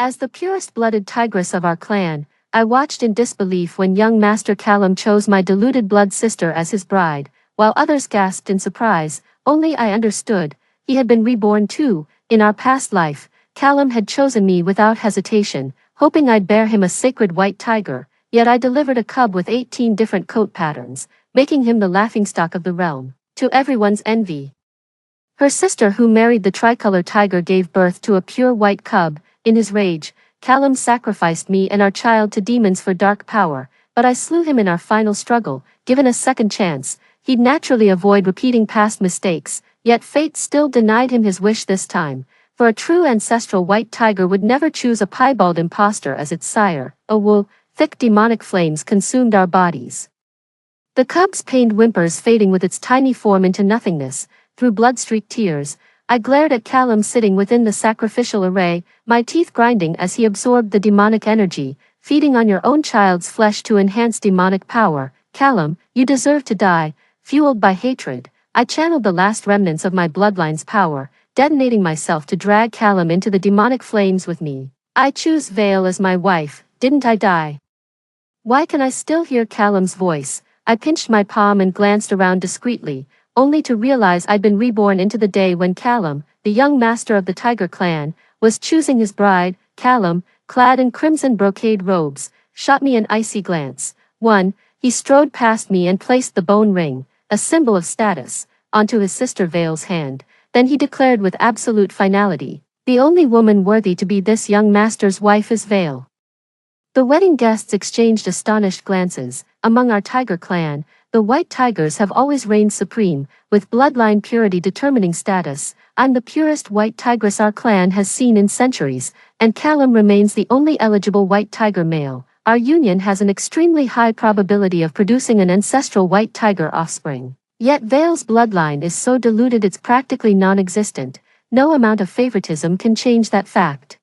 As the purest-blooded tigress of our clan, I watched in disbelief when young Master Callum chose my deluded blood sister as his bride, while others gasped in surprise. Only I understood. He had been reborn too. In our past life, Callum had chosen me without hesitation, hoping I'd bear him a sacred white tiger, yet I delivered a cub with 18 different coat patterns, making him the laughingstock of the realm, to everyone's envy. Her sister who married the tricolor tiger gave birth to a pure white cub. In his rage, Callum sacrificed me and our child to demons for dark power, but I slew him in our final struggle. Given a second chance, he'd naturally avoid repeating past mistakes, yet fate still denied him his wish this time, for a true ancestral white tiger would never choose a piebald impostor as its sire. Thick demonic flames consumed our bodies. The cub's pained whimpers fading with its tiny form into nothingness. Through blood-streaked tears, I glared at Callum sitting within the sacrificial array, my teeth grinding as he absorbed the demonic energy, feeding on your own child's flesh to enhance demonic power. Callum, you deserve to die. Fueled by hatred, I channeled the last remnants of my bloodline's power, detonating myself to drag Callum into the demonic flames with me. I choose Vale as my wife, didn't I die? Why can I still hear Callum's voice? I pinched my palm and glanced around discreetly, only to realize I'd been reborn into the day when Callum, the young master of the Tiger clan, was choosing his bride. Callum, clad in crimson brocade robes, shot me an icy glance. He strode past me and placed the bone ring, a symbol of status, onto his sister Vale's hand. Then he declared with absolute finality, "The only woman worthy to be this young master's wife is Vale." The wedding guests exchanged astonished glances. Among our tiger clan, the white tigers have always reigned supreme, with bloodline purity determining status. I'm the purest white tigress our clan has seen in centuries, and Callum remains the only eligible white tiger male. Our union has an extremely high probability of producing an ancestral white tiger offspring. Yet Vale's bloodline is so diluted it's practically non-existent. No amount of favoritism can change that fact.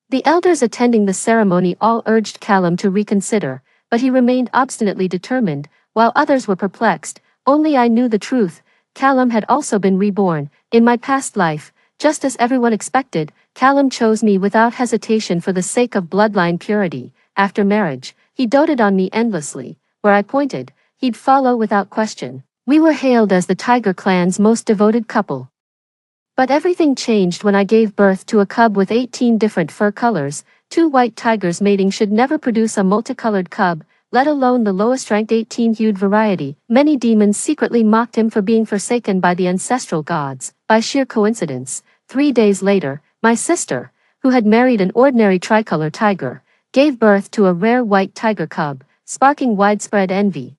The elders attending the ceremony all urged Callum to reconsider, but he remained obstinately determined. While others were perplexed, only I knew the truth. Callum had also been reborn. In my past life, just as everyone expected, Callum chose me without hesitation for the sake of bloodline purity. After marriage, he doted on me endlessly. Where I pointed, he'd follow without question. We were hailed as the Tiger clan's most devoted couple. But everything changed when I gave birth to a cub with 18 different fur colors. Two white tigers mating should never produce a multicolored cub, let alone the lowest-ranked 18-hued variety. Many demons secretly mocked him for being forsaken by the ancestral gods. By sheer coincidence, 3 days later, my sister, who had married an ordinary tricolor tiger, gave birth to a rare white tiger cub, sparking widespread envy.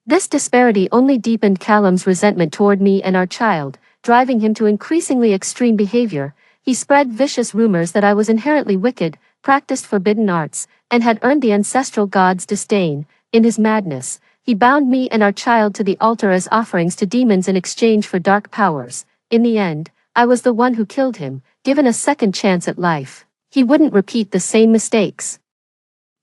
This disparity only deepened Callum's resentment toward me and our child, driving him to increasingly extreme behavior. He spread vicious rumors that I was inherently wicked, practiced forbidden arts, and had earned the ancestral gods' disdain. In his madness, he bound me and our child to the altar as offerings to demons in exchange for dark powers. In the end, I was the one who killed him. Given a second chance at life, he wouldn't repeat the same mistakes.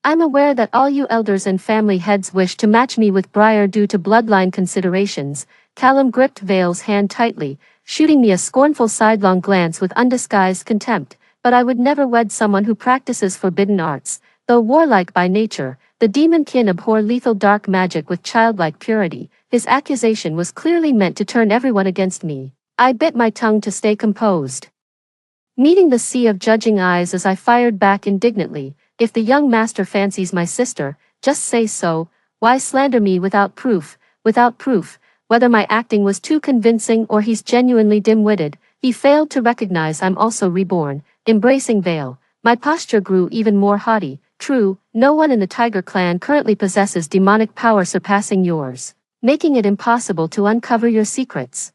I'm aware that all you elders and family heads wish to match me with Briar due to bloodline considerations. Callum gripped Vale's hand tightly, shooting me a scornful sidelong glance with undisguised contempt. But I would never wed someone who practices forbidden arts. Though warlike by nature, the demon kin abhor lethal dark magic with childlike purity. His accusation was clearly meant to turn everyone against me. I bit my tongue to stay composed, meeting the sea of judging eyes as I fired back indignantly. If the young master fancies my sister, just say so. Why slander me without proof? Without proof, whether my acting was too convincing or he's genuinely dim-witted, he failed to recognize I'm also reborn. Embracing Vale, my posture grew even more haughty. True, no one in the Tiger clan currently possesses demonic power surpassing yours, making it impossible to uncover your secrets.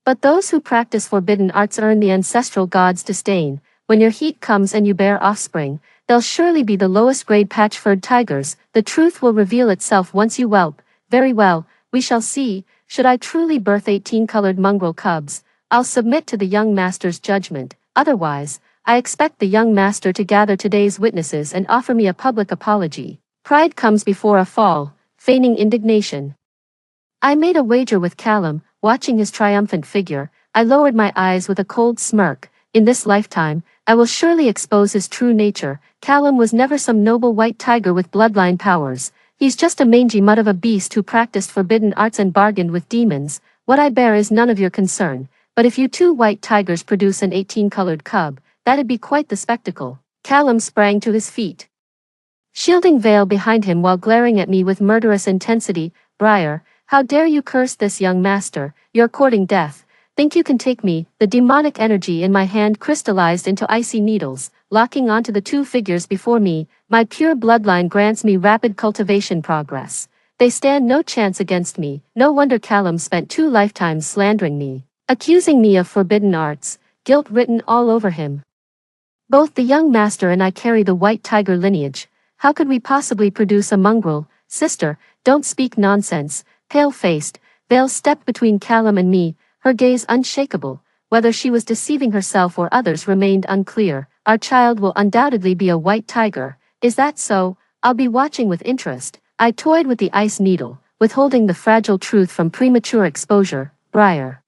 But those who practice forbidden arts earn the ancestral gods' disdain. When your heat comes and you bear offspring, they'll surely be the lowest-grade patch-furred tigers. The truth will reveal itself once you whelp. Very well, we shall see. Should I truly birth 18-colored mongrel cubs, I'll submit to the young master's judgment. Otherwise, I expect the young master to gather today's witnesses and offer me a public apology. Pride comes before a fall. Feigning indignation, I made a wager with Callum. Watching his triumphant figure, I lowered my eyes with a cold smirk. In this lifetime, I will surely expose his true nature. Callum was never some noble white tiger with bloodline powers. He's just a mangy mutt of a beast who practiced forbidden arts and bargained with demons. What I bear is none of your concern. But if you two white tigers produce an 18-colored cub, that'd be quite the spectacle. Callum sprang to his feet, shielding Vale behind him while glaring at me with murderous intensity. Briar, how dare you curse this young master? You're courting death. Think you can take me? The demonic energy in my hand crystallized into icy needles, locking onto the two figures before me. My pure bloodline grants me rapid cultivation progress. They stand no chance against me. No wonder Callum spent 2 lifetimes slandering me, accusing me of forbidden arts, guilt written all over him. Both the young master and I carry the white tiger lineage. How could we possibly produce a mongrel? Sister, don't speak nonsense. Pale-faced, Vale stepped between Callum and me, her gaze unshakable. Whether she was deceiving herself or others remained unclear. Our child will undoubtedly be a white tiger. Is that so? I'll be watching with interest. I toyed with the ice needle, withholding the fragile truth from premature exposure. Briar,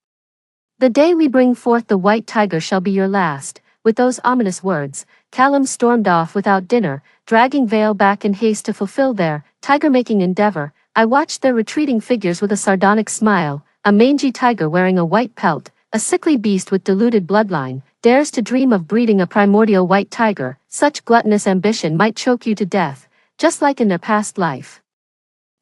the day we bring forth the white tiger shall be your last. With those ominous words, Callum stormed off without dinner, dragging Vale back in haste to fulfill their tiger-making endeavor. I watched their retreating figures with a sardonic smile. A mangy tiger wearing a white pelt, a sickly beast with diluted bloodline, dares to dream of breeding a primordial white tiger. Such gluttonous ambition might choke you to death, just like in their past life.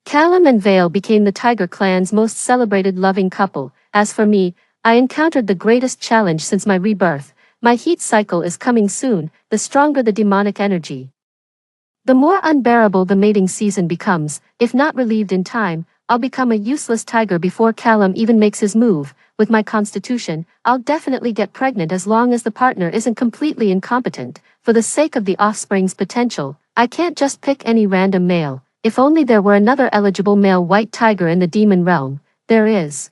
Callum and Vale became the tiger clan's most celebrated loving couple. As for me, I encountered the greatest challenge since my rebirth. My heat cycle is coming soon. The stronger the demonic energy, the more unbearable the mating season becomes. If not relieved in time, I'll become a useless tiger before Callum even makes his move. With my constitution, I'll definitely get pregnant as long as the partner isn't completely incompetent. For the sake of the offspring's potential, I can't just pick any random male. If only there were another eligible male white tiger in the demon realm. There is.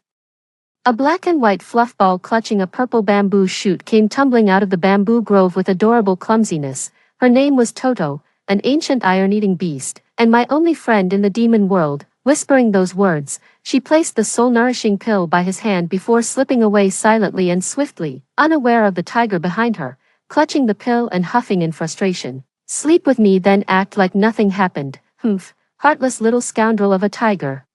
A black and white fluff ball clutching a purple bamboo shoot came tumbling out of the bamboo grove with adorable clumsiness. Her name was Toto, an ancient iron-eating beast, and my only friend in the demon world. Whispering those words, she placed the soul-nourishing pill by his hand before slipping away silently and swiftly, unaware of the tiger behind her, clutching the pill and huffing in frustration. Sleep with me then act like nothing happened. Humph, heartless little scoundrel of a tiger.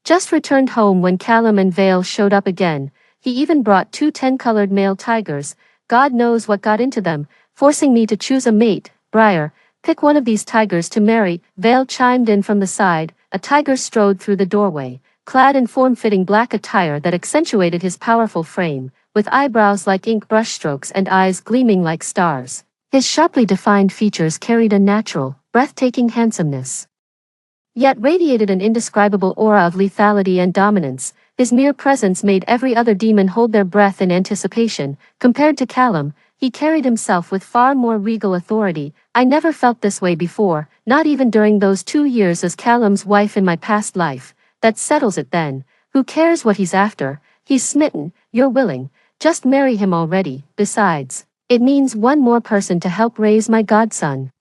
Just returned home when Callum and Vale showed up again. He even brought 2 10-colored male tigers. God knows what got into them, forcing me to choose a mate. Briar, pick one of these tigers to marry. Vale chimed in from the side. A tiger strode through the doorway, clad in form-fitting black attire that accentuated his powerful frame, with eyebrows like ink brushstrokes and eyes gleaming like stars. His sharply defined features carried a natural, breathtaking handsomeness, yet radiated an indescribable aura of lethality and dominance. His mere presence made every other demon hold their breath in anticipation. Compared to Callum, he carried himself with far more regal authority. I never felt this way before, not even during those 2 years as Callum's wife in my past life. That settles it then. Who cares what he's after? He's smitten, you're willing. Just marry him already. Besides, it means one more person to help raise my godson.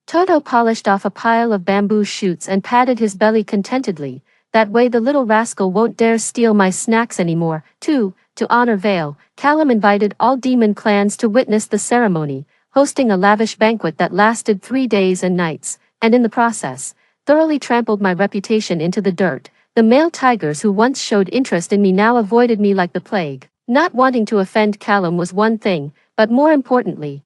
Toto polished off a pile of bamboo shoots and patted his belly contentedly. That way the little rascal won't dare steal my snacks anymore. 2. To honor Vale, Callum invited all demon clans to witness the ceremony, hosting a lavish banquet that lasted 3 days and nights, and in the process, thoroughly trampled my reputation into the dirt. The male tigers who once showed interest in me now avoided me like the plague. Not wanting to offend Callum was one thing, but more importantly,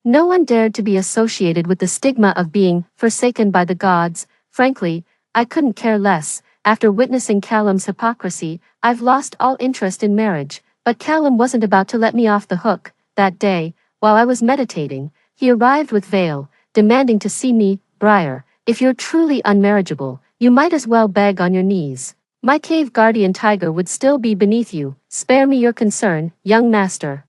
no one dared to be associated with the stigma of being forsaken by the gods. Frankly, I couldn't care less. After witnessing Callum's hypocrisy, I've lost all interest in marriage. But Callum wasn't about to let me off the hook. That day, while I was meditating, he arrived with Vale, demanding to see me. Briar, if you're truly unmarriageable, you might as well beg on your knees. My cave guardian tiger would still be beneath you. Spare me your concern, young master.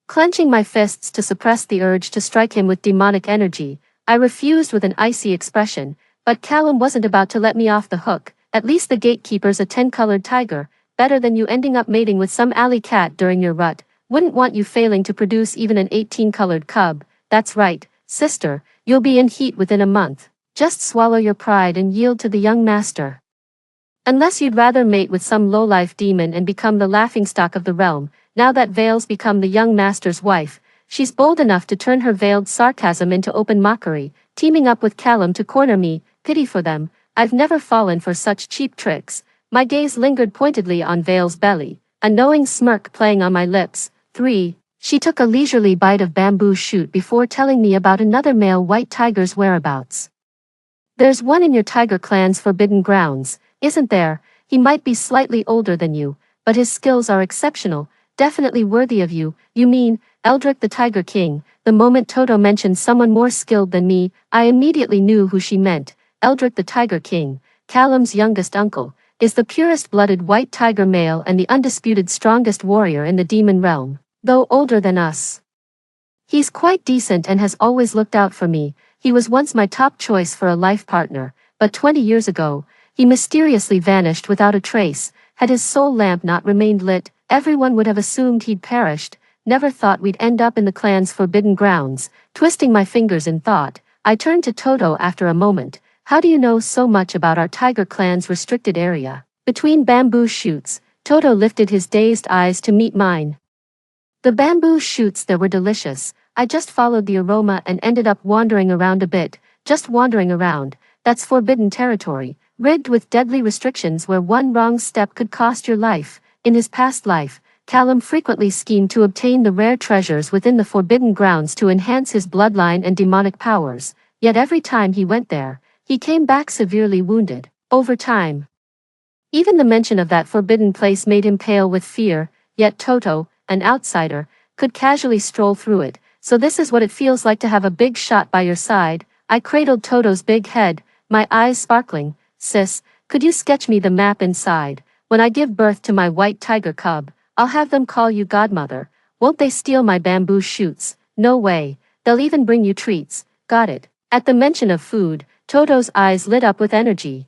Clenching my fists to suppress the urge to strike him with demonic energy, I refused with an icy expression. But Callum wasn't about to let me off the hook. At least the gatekeeper's a 10-colored tiger. Better than you ending up mating with some alley cat during your rut. Wouldn't want you failing to produce even an 18-colored cub. That's right, sister, you'll be in heat within a month. Just swallow your pride and yield to the young master. Unless you'd rather mate with some low-life demon and become the laughingstock of the realm. Now that Vale's become the young master's wife, she's bold enough to turn her veiled sarcasm into open mockery, teaming up with Callum to corner me. Pity for them, I've never fallen for such cheap tricks. My gaze lingered pointedly on Vale's belly, a knowing smirk playing on my lips. 3. She took a leisurely bite of bamboo shoot before telling me about another male white tiger's whereabouts. There's one in your tiger clan's forbidden grounds, isn't there? He might be slightly older than you, but his skills are exceptional, definitely worthy of you. You mean, Eldrick the Tiger King? The moment Toto mentioned someone more skilled than me, I immediately knew who she meant. Eldrick the Tiger King, Callum's youngest uncle, is the purest-blooded white tiger male and the undisputed strongest warrior in the demon realm, though older than us. He's quite decent and has always looked out for me. He was once my top choice for a life partner, but 20 years ago, he mysteriously vanished without a trace. Had his soul lamp not remained lit, everyone would have assumed he'd perished. Never thought we'd end up in the clan's forbidden grounds. Twisting my fingers in thought, I turned to Toto after a moment. How do you know so much about our tiger clan's restricted area? Between bamboo shoots, Toto lifted his dazed eyes to meet mine. The bamboo shoots there were delicious. I just followed the aroma and ended up wandering around a bit. Just wandering around. That's forbidden territory, rigged with deadly restrictions where one wrong step could cost your life. In his past life, Callum frequently schemed to obtain the rare treasures within the forbidden grounds to enhance his bloodline and demonic powers. Yet every time he went there, he came back severely wounded. Over time, even the mention of that forbidden place made him pale with fear. Yet Toto, an outsider, could casually stroll through it. So this is what it feels like to have a big shot by your side. I cradled Toto's big head, my eyes sparkling. Sis, could you sketch me the map inside? When I give birth to my white tiger cub, I'll have them call you godmother. Won't they steal my bamboo shoots? No way. They'll even bring you treats. Got it. At the mention of food, Toto's eyes lit up with energy.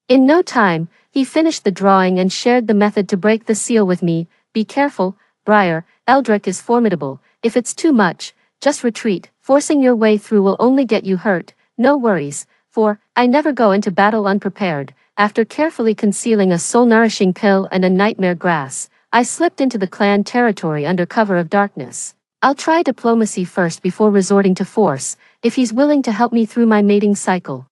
In no time, he finished the drawing and shared the method to break the seal with me. Be careful, Briar, Eldrick is formidable. If it's too much, just retreat. Forcing your way through will only get you hurt. No worries, for I never go into battle unprepared. After carefully concealing a soul-nourishing pill and a nightmare grass, I slipped into the clan territory under cover of darkness. I'll try diplomacy first before resorting to force, if he's willing to help me through my mating cycle.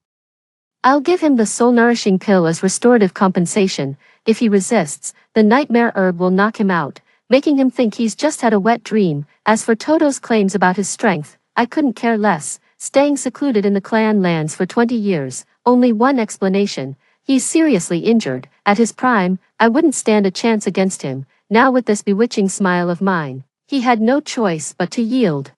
I'll give him the soul-nourishing pill as restorative compensation. If he resists, the nightmare herb will knock him out, making him think he's just had a wet dream. As for Toto's claims about his strength, I couldn't care less. Staying secluded in the clan lands for 20 years, only one explanation. He's seriously injured. At his prime, I wouldn't stand a chance against him. Now with this bewitching smile of mine, he had no choice but to yield.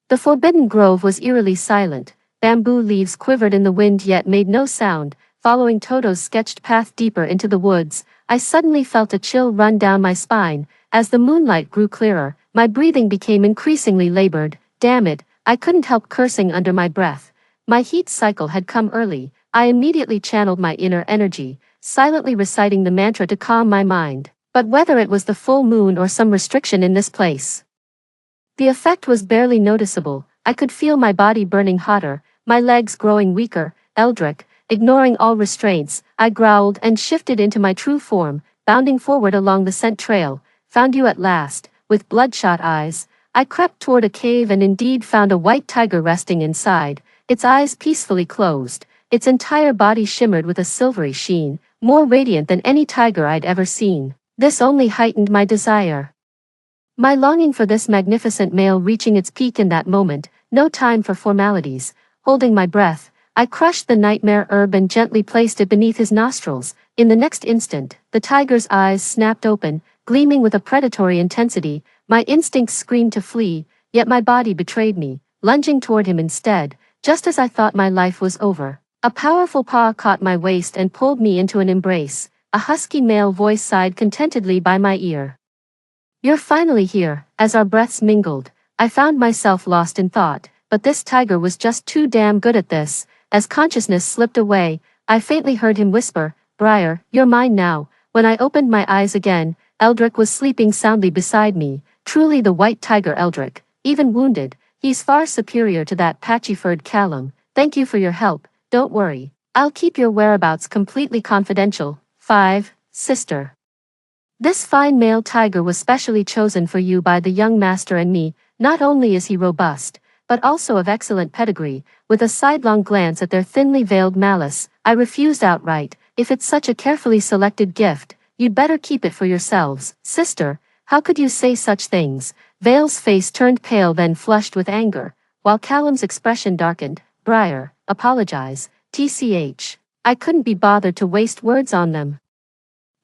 The forbidden grove was eerily silent. Bamboo leaves quivered in the wind yet made no sound. Following Toto's sketched path deeper into the woods, I suddenly felt a chill run down my spine. As the moonlight grew clearer, my breathing became increasingly labored. Damn it, I couldn't help cursing under my breath. My heat cycle had come early. I immediately channeled my inner energy, silently reciting the mantra to calm my mind. But whether it was the full moon or some restriction in this place, the effect was barely noticeable. I could feel my body burning hotter, my legs growing weaker. Eldrick, ignoring all restraints, I growled and shifted into my true form, bounding forward along the scent trail. Found you at last. With bloodshot eyes, I crept toward a cave and indeed found a white tiger resting inside, its eyes peacefully closed. Its entire body shimmered with a silvery sheen, more radiant than any tiger I'd ever seen. This only heightened my desire. My longing for this magnificent male reaching its peak in that moment. No time for formalities. Holding my breath, I crushed the nightmare herb and gently placed it beneath his nostrils. In the next instant, the tiger's eyes snapped open, gleaming with a predatory intensity. My instincts screamed to flee, yet my body betrayed me, lunging toward him instead, just as I thought my life was over. A powerful paw caught my waist and pulled me into an embrace. A husky male voice sighed contentedly by my ear. You're finally here. As our breaths mingled, I found myself lost in thought, but this tiger was just too damn good at this. As consciousness slipped away, I faintly heard him whisper, Briar, you're mine now. When I opened my eyes again, Eldrick was sleeping soundly beside me. Truly the white tiger Eldrick, even wounded, he's far superior to that patchy-furred Callum. Thank you for your help, don't worry. I'll keep your whereabouts completely confidential. 5. Sister. This fine male tiger was specially chosen for you by the young master and me. Not only is he robust, but also of excellent pedigree. With a sidelong glance at their thinly veiled malice, I refused outright. If it's such a carefully selected gift, you'd better keep it for yourselves. Sister, how could you say such things? Vale's face turned pale, then flushed with anger, while Callum's expression darkened. Briar, apologize, TCH. I couldn't be bothered to waste words on them.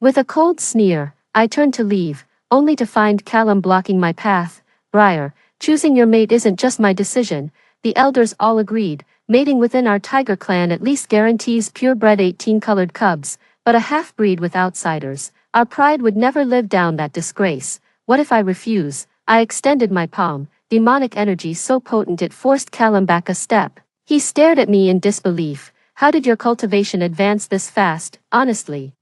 With a cold sneer, I turned to leave, only to find Callum blocking my path. Briar, choosing your mate isn't just my decision. The elders all agreed. Mating within our tiger clan at least guarantees purebred 18-colored cubs, but a half-breed with outsiders. Our pride would never live down that disgrace. What if I refuse? I extended my palm, demonic energy so potent it forced Callum back a step. He stared at me in disbelief. How did your cultivation advance this fast, honestly?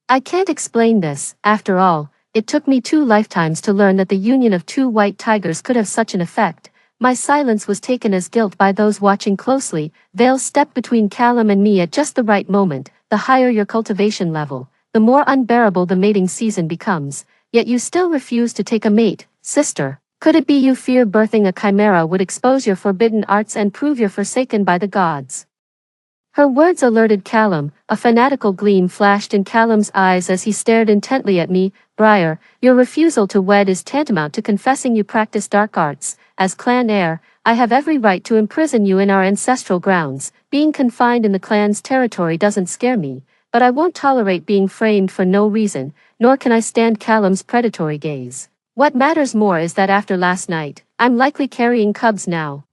I can't explain this. After all, it took me 2 lifetimes to learn that the union of 2 white tigers could have such an effect. My silence was taken as guilt by those watching closely. Vale stepped between Callum and me at just the right moment. The higher your cultivation level, the more unbearable the mating season becomes. Yet you still refuse to take a mate, sister. Could it be you fear birthing a chimera would expose your forbidden arts and prove you're forsaken by the gods? Her words alerted Callum. A fanatical gleam flashed in Callum's eyes as he stared intently at me. Briar, your refusal to wed is tantamount to confessing you practice dark arts. As clan heir, I have every right to imprison you in our ancestral grounds. Being confined in the clan's territory doesn't scare me, but I won't tolerate being framed for no reason, nor can I stand Callum's predatory gaze. What matters more is that after last night, I'm likely carrying cubs now.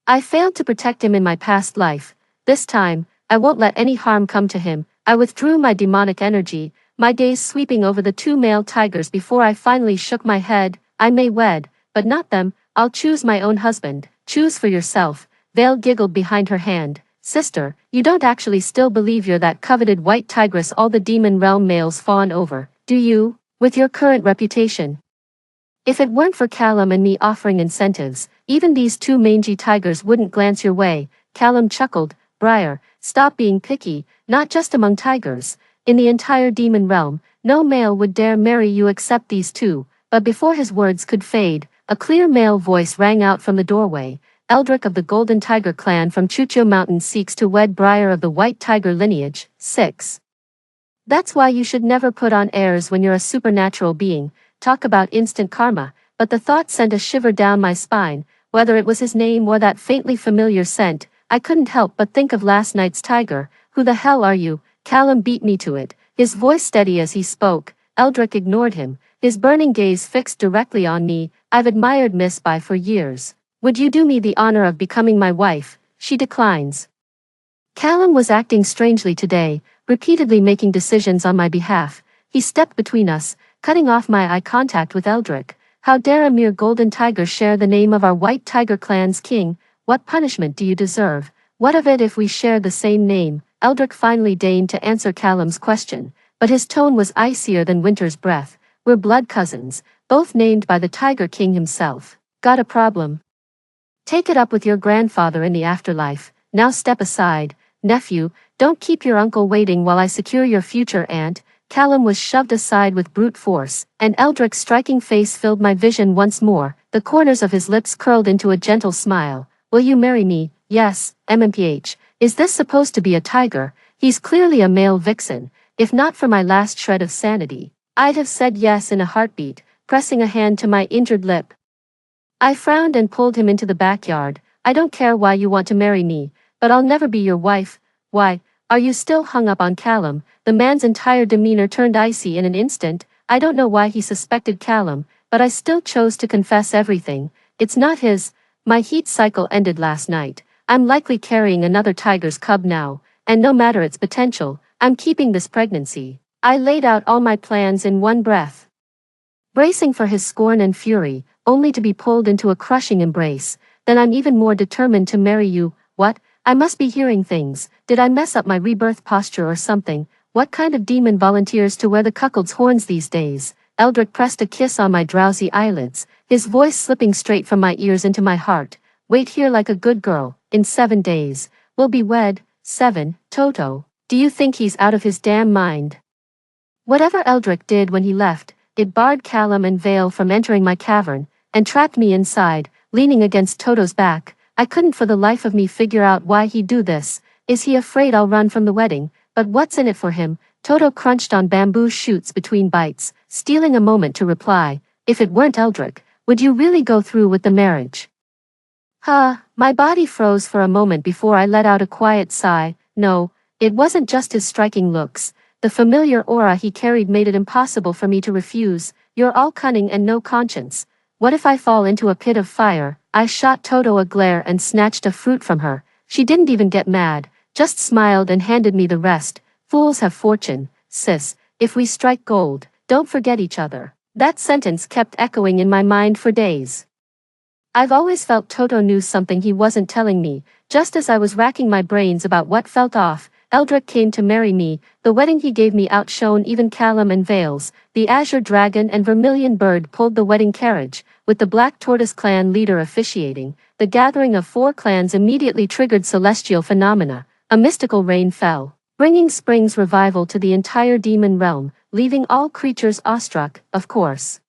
I failed to protect him in my past life. This time, I won't let any harm come to him. I withdrew my demonic energy, my gaze sweeping over the 2 male tigers before I finally shook my head. I may wed, but not them. I'll choose my own husband. Choose for yourself. Vale giggled behind her hand. Sister, you don't actually still believe you're that coveted white tigress all the demon realm males fawn over, do you? With your current reputation. If it weren't for Callum and me offering incentives, even these 2 mangy tigers wouldn't glance your way. Callum chuckled. Briar, stop being picky, not just among tigers. In the entire demon realm, no male would dare marry you except these 2. But before his words could fade, a clear male voice rang out from the doorway. Eldrick of the Golden Tiger clan from Chucho Mountain seeks to wed Briar of the White Tiger lineage. 6. That's why you should never put on airs when you're a supernatural being. Talk about instant karma. But the thought sent a shiver down my spine. Whether it was his name or that faintly familiar scent, I couldn't help but think of last night's tiger. Who the hell are you? Callum beat me to it, his voice steady as he spoke. Eldrick ignored him, his burning gaze fixed directly on me. I've admired Miss By for years. Would you do me the honor of becoming my wife? She declines. Callum was acting strangely today, repeatedly making decisions on my behalf. He stepped between us, cutting off my eye contact with Eldrick. How dare a mere golden tiger share the name of our white tiger clan's king? What punishment do you deserve? What of it if we share the same name? Eldrick finally deigned to answer Callum's question, but his tone was icier than winter's breath. We're blood cousins, both named by the Tiger King himself. Got a problem? Take it up with your grandfather in the afterlife. Now step aside, nephew, don't keep your uncle waiting while I secure your future aunt. Callum was shoved aside with brute force, and Eldrick's striking face filled my vision once more. The corners of his lips curled into a gentle smile. Will you marry me? Yes, MMPH. Is this supposed to be a tiger? He's clearly a male vixen. If not for my last shred of sanity, I'd have said yes in a heartbeat, pressing a hand to my injured lip. I frowned and pulled him into the backyard. I don't care why you want to marry me, but I'll never be your wife. Why, are you still hung up on Callum? The man's entire demeanor turned icy in an instant. I don't know why he suspected Callum, but I still chose to confess everything. It's not his. My heat cycle ended last night. I'm likely carrying another tiger's cub now, and no matter its potential, I'm keeping this pregnancy. I laid out all my plans in one breath, bracing for his scorn and fury, only to be pulled into a crushing embrace. Then I'm even more determined to marry you. What? I must be hearing things. Did I mess up my rebirth posture or something? What kind of demon volunteers to wear the cuckold's horns these days? Eldrick pressed a kiss on my drowsy eyelids, his voice slipping straight from my ears into my heart. Wait here like a good girl. In 7 days, we'll be wed. 7, Toto. Do you think he's out of his damn mind? Whatever Eldrick did when he left, it barred Callum and Vale from entering my cavern. and trapped me inside, leaning against Toto's back. I couldn't for the life of me figure out why he'd do this. Is he afraid I'll run from the wedding? But what's in it for him? Toto crunched on bamboo shoots between bites, stealing a moment to reply. If it weren't Eldrick, would you really go through with the marriage? My body froze for a moment before I let out a quiet sigh. No, it wasn't just his striking looks. The familiar aura he carried made it impossible for me to refuse. You're all cunning and no conscience. What if I fall into a pit of fire? I shot Toto a glare and snatched a fruit from her. She didn't even get mad, just smiled and handed me the rest. Fools have fortune, sis. If we strike gold, don't forget each other. That sentence kept echoing in my mind for days. I've always felt Toto knew something he wasn't telling me. Just as I was racking my brains about what felt off, Eldrick came to marry me. The wedding he gave me outshone even Callum and Vales. The Azure Dragon and Vermilion Bird pulled the wedding carriage, with the Black Tortoise clan leader officiating. The gathering of 4 clans immediately triggered celestial phenomena. A mystical rain fell, bringing spring's revival to the entire demon realm, leaving all creatures awestruck, of course.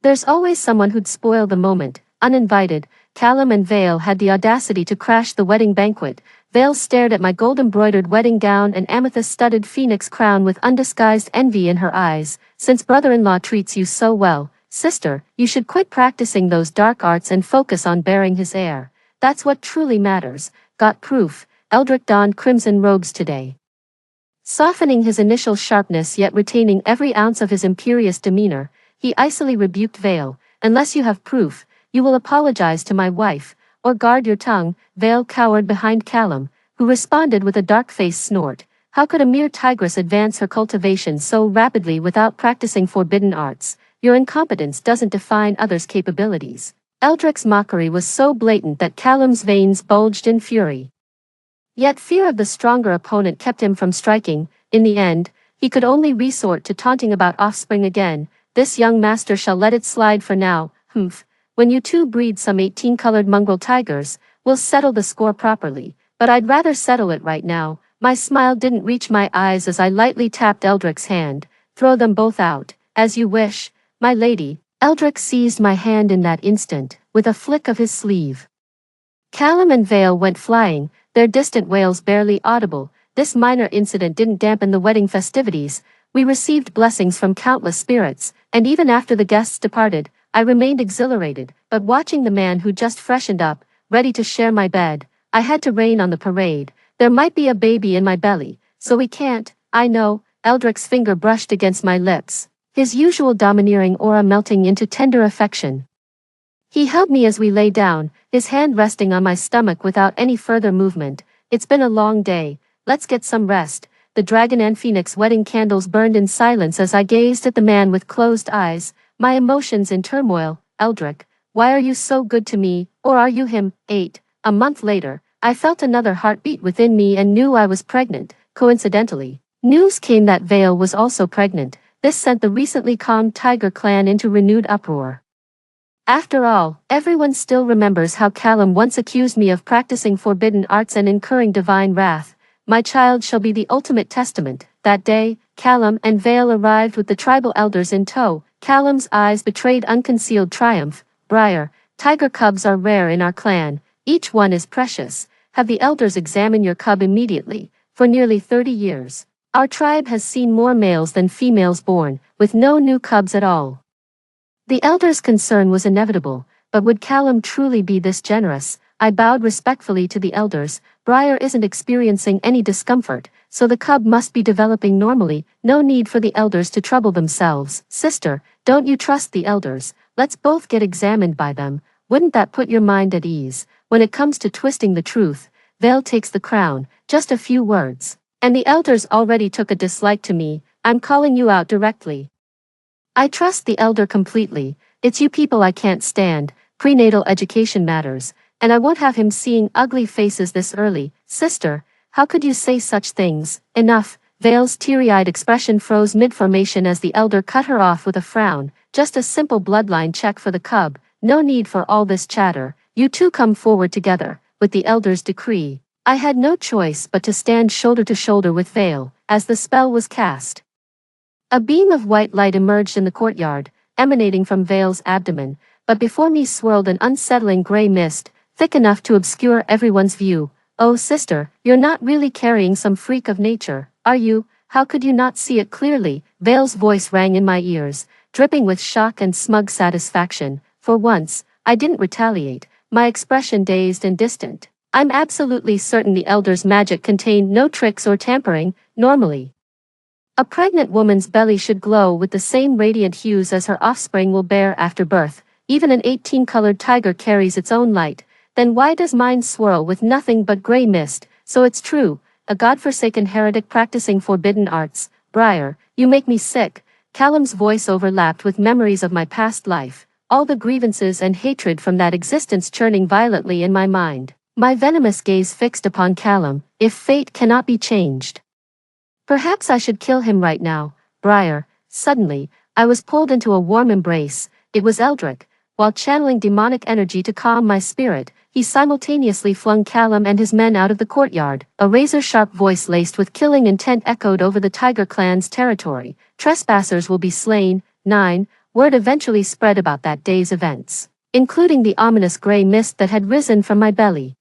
There's always someone who'd spoil the moment. Uninvited, Callum and Vale had the audacity to crash the wedding banquet. Vale stared at my gold-embroidered wedding gown and amethyst-studded phoenix crown with undisguised envy in her eyes. Since brother-in-law treats you so well, sister, you should quit practicing those dark arts and focus on bearing his heir. That's what truly matters. Got proof. Eldrick donned crimson robes today. Softening his initial sharpness yet retaining every ounce of his imperious demeanor, he icily rebuked Vale. Unless you have proof, you will apologize to my wife, or guard your tongue. Vale cowered behind Callum, who responded with a dark-faced snort. How could a mere tigress advance her cultivation so rapidly without practicing forbidden arts? Your incompetence doesn't define others' capabilities. Eldrick's mockery was so blatant that Callum's veins bulged in fury. Yet fear of the stronger opponent kept him from striking. In the end, he could only resort to taunting about offspring again. This young master shall let it slide for now. Humph. When you two breed some 18-colored mongrel tigers, we'll settle the score properly. But I'd rather settle it right now. My smile didn't reach my eyes as I lightly tapped Eldrick's hand. Throw them both out, as you wish, my lady. Eldrick seized my hand in that instant, with a flick of his sleeve. Callum and Vale went flying, their distant wails barely audible. This minor incident didn't dampen the wedding festivities. We received blessings from countless spirits, and even after the guests departed, I remained exhilarated, but watching the man who just freshened up, ready to share my bed, I had to rain on the parade. There might be a baby in my belly, so we can't. I know. Eldrick's finger brushed against my lips, his usual domineering aura melting into tender affection. He held me as we lay down, his hand resting on my stomach without any further movement. It's been a long day. Let's get some rest. The dragon and phoenix wedding candles burned in silence as I gazed at the man with closed eyes, my emotions in turmoil. Eldrick, why are you so good to me, or are you him? 8. A month later, I felt another heartbeat within me and knew I was pregnant. Coincidentally, news came that Vale was also pregnant. This sent the recently calmed Tiger clan into renewed uproar. After all, everyone still remembers how Callum once accused me of practicing forbidden arts and incurring divine wrath. My child shall be the ultimate testament. That day, Callum and Vale arrived with the tribal elders in tow. Callum's eyes betrayed unconcealed triumph. Briar, tiger cubs are rare in our clan. Each one is precious. Have the elders examine your cub immediately. For nearly 30 years, our tribe has seen more males than females born, with no new cubs at all. The elders' concern was inevitable, but would Callum truly be this generous? I bowed respectfully to the elders. Briar isn't experiencing any discomfort, so the cub must be developing normally. No need for the elders to trouble themselves. Sister, don't you trust the elders? Let's both get examined by them. Wouldn't that put your mind at ease? When it comes to twisting the truth, Vale takes the crown. Just a few words, and the elders already took a dislike to me. I'm calling you out directly. I trust the elder completely. It's you people I can't stand. Prenatal education matters, and I won't have him seeing ugly faces this early. Sister, how could you say such things? Enough. Vale's teary-eyed expression froze mid-formation as the elder cut her off with a frown. Just a simple bloodline check for the cub. No need for all this chatter. You two come forward together, with the elder's decree. I had no choice but to stand shoulder to shoulder with Vale, as the spell was cast. A beam of white light emerged in the courtyard, emanating from Vale's abdomen. but before me swirled an unsettling gray mist, thick enough to obscure everyone's view. Oh sister, you're not really carrying some freak of nature, are you? How could you not see it clearly? Vale's voice rang in my ears, dripping with shock and smug satisfaction. For once, I didn't retaliate, my expression dazed and distant. I'm absolutely certain the Elder's magic contained no tricks or tampering. Normally, a pregnant woman's belly should glow with the same radiant hues as her offspring will bear after birth. Even an 18-colored tiger carries its own light. Then why does mine swirl with nothing but gray mist? So it's true, a godforsaken heretic practicing forbidden arts. Briar, you make me sick. Callum's voice overlapped with memories of my past life, all the grievances and hatred from that existence churning violently in my mind. My venomous gaze fixed upon Callum. If fate cannot be changed, perhaps I should kill him right now. Briar. Suddenly, I was pulled into a warm embrace. It was Eldrick. While channeling demonic energy to calm my spirit, he simultaneously flung Callum and his men out of the courtyard. A razor-sharp voice laced with killing intent echoed over the Tiger clan's territory. Trespassers will be slain. 9. Word eventually spread about that day's events, including the ominous gray mist that had risen from my belly.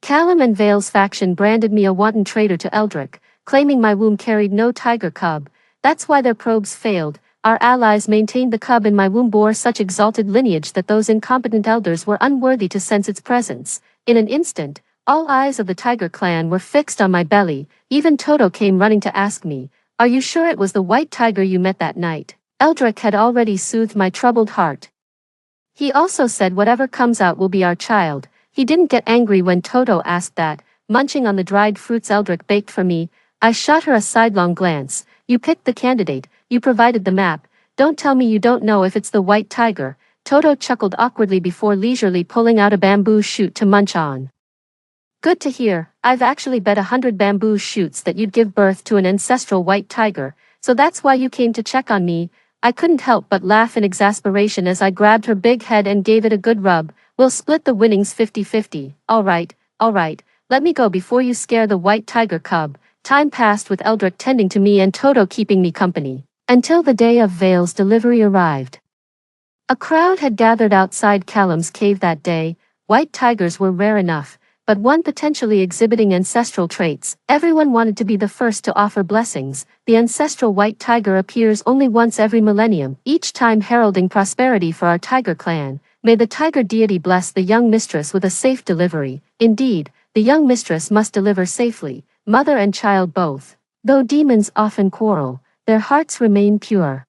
Callum and Vale's faction branded me a wanton traitor to Eldrick, claiming my womb carried no tiger cub. That's why their probes failed. Our allies maintained the cub in my womb bore such exalted lineage that those incompetent elders were unworthy to sense its presence. In an instant, all eyes of the Tiger clan were fixed on my belly. Even Toto came running to ask me, "Are you sure it was the white tiger you met that night?" Eldrick had already soothed my troubled heart. He also said whatever comes out will be our child. He didn't get angry when Toto asked that. Munching on the dried fruits Eldrick baked for me, I shot her a sidelong glance. You picked the candidate, you provided the map. Don't tell me you don't know if it's the white tiger. Toto chuckled awkwardly before leisurely pulling out a bamboo shoot to munch on. Good to hear. I've actually bet 100 bamboo shoots that you'd give birth to an ancestral white tiger, so that's why you came to check on me. I couldn't help but laugh in exasperation as I grabbed her big head and gave it a good rub. We'll split the winnings 50-50. All right. Let me go before you scare the white tiger cub. Time passed with Eldrick tending to me and Toto keeping me company, until the day of Vale's delivery arrived. A crowd had gathered outside Callum's cave that day. White tigers were rare enough, but one potentially exhibiting ancestral traits. Everyone wanted to be the first to offer blessings. The ancestral white tiger appears only once every millennium, each time heralding prosperity for our tiger clan. May the tiger deity bless the young mistress with a safe delivery. Indeed, the young mistress must deliver safely, mother and child both. Though demons often quarrel, their hearts remain pure.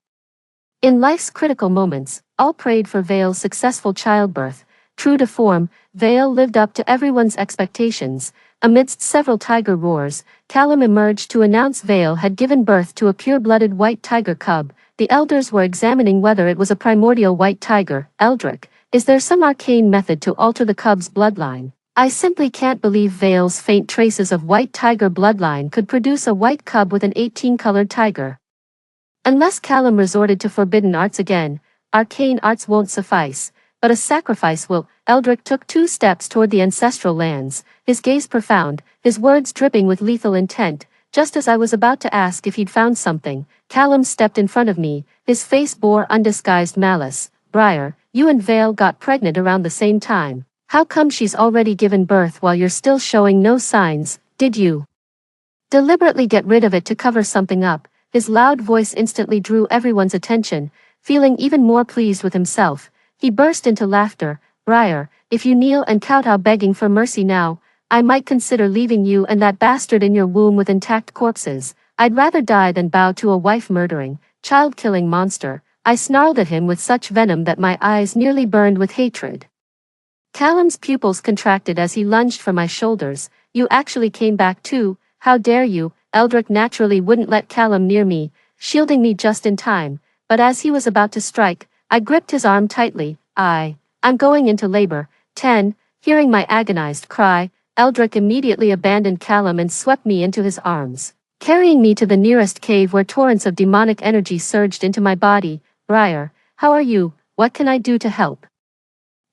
In life's critical moments, all prayed for Vale's successful childbirth. True to form, Vale lived up to everyone's expectations. Amidst several tiger roars, Callum emerged to announce Vale had given birth to a pure-blooded white tiger cub. The elders were examining whether it was a primordial white tiger. Eldrick, is there some arcane method to alter the cub's bloodline? I simply can't believe Vale's faint traces of white tiger bloodline could produce a white cub with an 18-colored tiger. Unless Callum resorted to forbidden arts again, arcane arts won't suffice. But a sacrifice will. Eldrick took 2 steps toward the ancestral lands, his gaze profound, his words dripping with lethal intent. Just as I was about to ask if he'd found something, Callum stepped in front of me, his face bore undisguised malice. Briar, you and Vale got pregnant around the same time. How come she's already given birth while you're still showing no signs? Did you deliberately get rid of it to cover something up? His loud voice instantly drew everyone's attention. Feeling even more pleased with himself, he burst into laughter. Briar, if you kneel and kowtow begging for mercy now, I might consider leaving you and that bastard in your womb with intact corpses. I'd rather die than bow to a wife-murdering, child-killing monster. I snarled at him with such venom that my eyes nearly burned with hatred. Callum's pupils contracted as he lunged for my shoulders. You actually came back too? How dare you? Eldrick naturally wouldn't let Callum near me, shielding me just in time, but as he was about to strike, I gripped his arm tightly. I'm going into labor. 10. Hearing my agonized cry, Eldrick immediately abandoned Callum and swept me into his arms, carrying me to the nearest cave where torrents of demonic energy surged into my body. Briar, how are you? What can I do to help?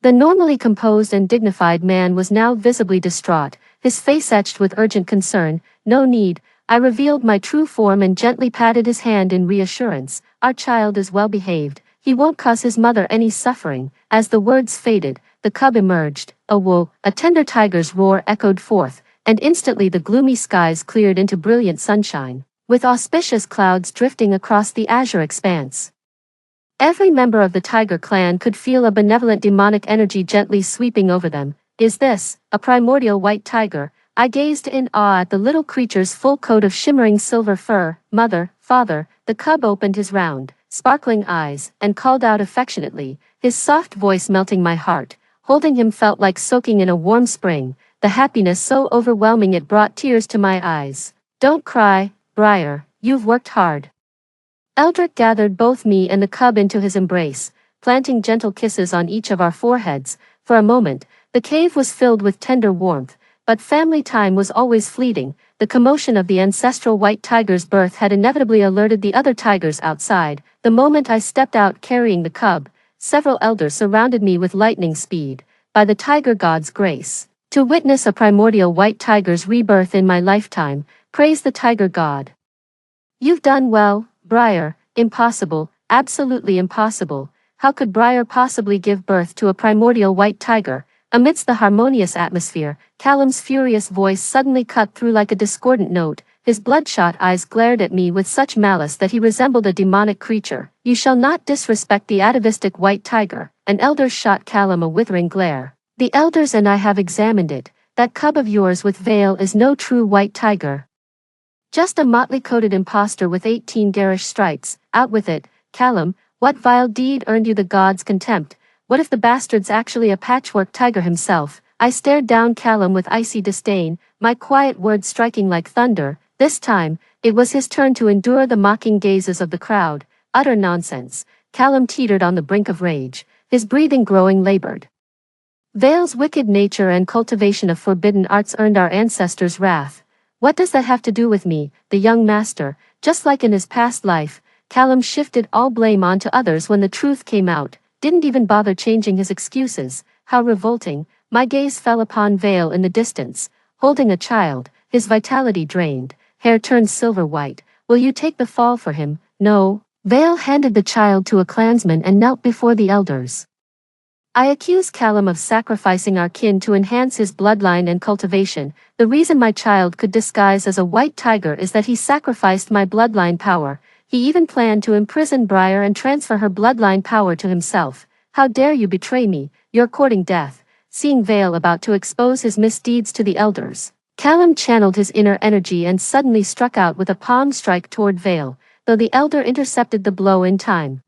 The normally composed and dignified man was now visibly distraught, his face etched with urgent concern. No need. I revealed my true form and gently patted his hand in reassurance. Our child is well behaved. He won't cause his mother any suffering. As the words faded, the cub emerged. A whoa, a tender tiger's roar echoed forth, and instantly the gloomy skies cleared into brilliant sunshine, with auspicious clouds drifting across the azure expanse. Every member of the tiger clan could feel a benevolent demonic energy gently sweeping over them. Is this a primordial white tiger? I gazed in awe at the little creature's full coat of shimmering silver fur. Mother, father, the cub opened his round, sparkling eyes, and called out affectionately, his soft voice melting my heart. Holding him felt like soaking in a warm spring, the happiness so overwhelming it brought tears to my eyes. Don't cry, Briar, you've worked hard. Eldrick gathered both me and the cub into his embrace, planting gentle kisses on each of our foreheads. For a moment, the cave was filled with tender warmth, but family time was always fleeting. The commotion of the ancestral white tiger's birth had inevitably alerted the other tigers outside. The moment I stepped out carrying the cub, several elders surrounded me with lightning speed. By the tiger god's grace, to witness a primordial white tiger's rebirth in my lifetime, praise the tiger god. You've done well, Briar. Impossible, absolutely impossible. How could Briar possibly give birth to a primordial white tiger? Amidst the harmonious atmosphere, Callum's furious voice suddenly cut through like a discordant note. His bloodshot eyes glared at me with such malice that he resembled a demonic creature. You shall not disrespect the atavistic white tiger. An elder shot Callum a withering glare. The elders and I have examined it. That cub of yours with veil is no true white tiger. Just a motley-coated impostor with 18 garish stripes. Out with it, Callum. What vile deed earned you the god's contempt? What if the bastard's actually a patchwork tiger himself? I stared down Callum with icy disdain, my quiet words striking like thunder. This time, it was his turn to endure the mocking gazes of the crowd. Utter nonsense. Callum teetered on the brink of rage, his breathing growing labored. Vale's wicked nature and cultivation of forbidden arts earned our ancestors' wrath. What does that have to do with me, the young master? Just like in his past life, Callum shifted all blame onto others when the truth came out, didn't even bother changing his excuses. How revolting. My gaze fell upon Vale in the distance, holding a child, his vitality drained, hair turned silver white. Will you take the fall for him? No. Vale handed the child to a clansman and knelt before the elders. I accuse Callum of sacrificing our kin to enhance his bloodline and cultivation. The reason my child could disguise as a white tiger is that he sacrificed my bloodline power. He even planned to imprison Briar and transfer her bloodline power to himself. How dare you betray me? You're courting death. Seeing Vale about to expose his misdeeds to the elders, Callum channeled his inner energy and suddenly struck out with a palm strike toward Vale, though the elder intercepted the blow in time.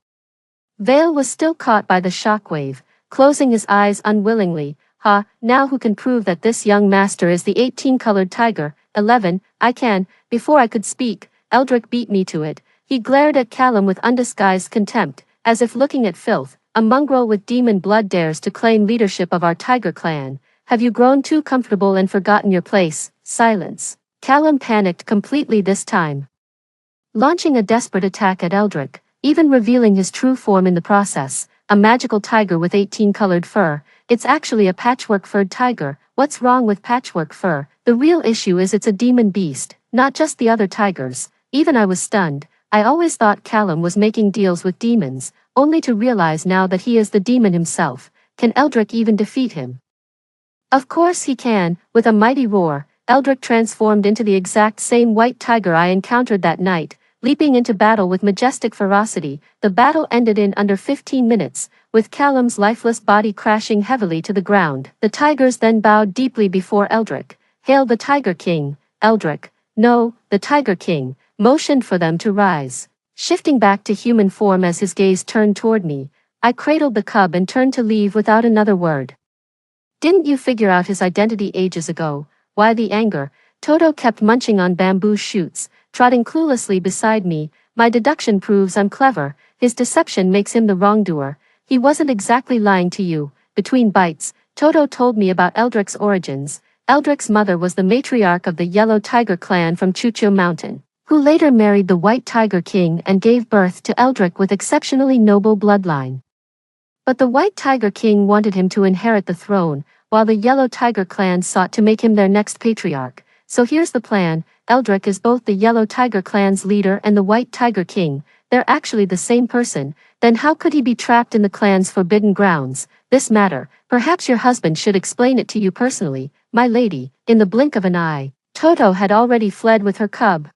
Vale was still caught by the shockwave, closing his eyes unwillingly. Now who can prove that this young master is the 18-colored tiger? 11, I can. Before I could speak, Eldrick beat me to it. He glared at Callum with undisguised contempt, as if looking at filth. A mongrel with demon blood dares to claim leadership of our tiger clan. Have you grown too comfortable and forgotten your place? Silence. Callum panicked completely this time, launching a desperate attack at Eldrick, even revealing his true form in the process. A magical tiger with 18-colored fur. It's actually a patchwork-furred tiger. What's wrong with patchwork fur? The real issue is it's a demon beast, not just the other tigers. Even I was stunned. I always thought Callum was making deals with demons, only to realize now that he is the demon himself. Can Eldrick even defeat him? Of course he can. With a mighty roar, Eldrick transformed into the exact same white tiger I encountered that night, leaping into battle with majestic ferocity. The battle ended in under 15 minutes, with Callum's lifeless body crashing heavily to the ground. The tigers then bowed deeply before Eldrick. Hail the Tiger King. Eldrick, no, the Tiger King, motioned for them to rise, shifting back to human form as his gaze turned toward me. I cradled the cub and turned to leave without another word. Didn't you figure out his identity ages ago? Why the anger? Toto kept munching on bamboo shoots, trotting cluelessly beside me. My deduction proves I'm clever. His deception makes him the wrongdoer. He wasn't exactly lying to you. Between bites, Toto told me about Eldrick's origins. Eldrick's mother was the matriarch of the Yellow Tiger clan from Chucho Mountain, who later married the White Tiger King and gave birth to Eldrick with exceptionally noble bloodline. But the White Tiger King wanted him to inherit the throne, while the Yellow Tiger clan sought to make him their next patriarch. So here's the plan. Eldrick is both the Yellow Tiger clan's leader and the White Tiger King. They're actually the same person. Then how could he be trapped in the clan's forbidden grounds? This matter, perhaps your husband should explain it to you personally, my lady. In the blink of an eye, Toto had already fled with her cub,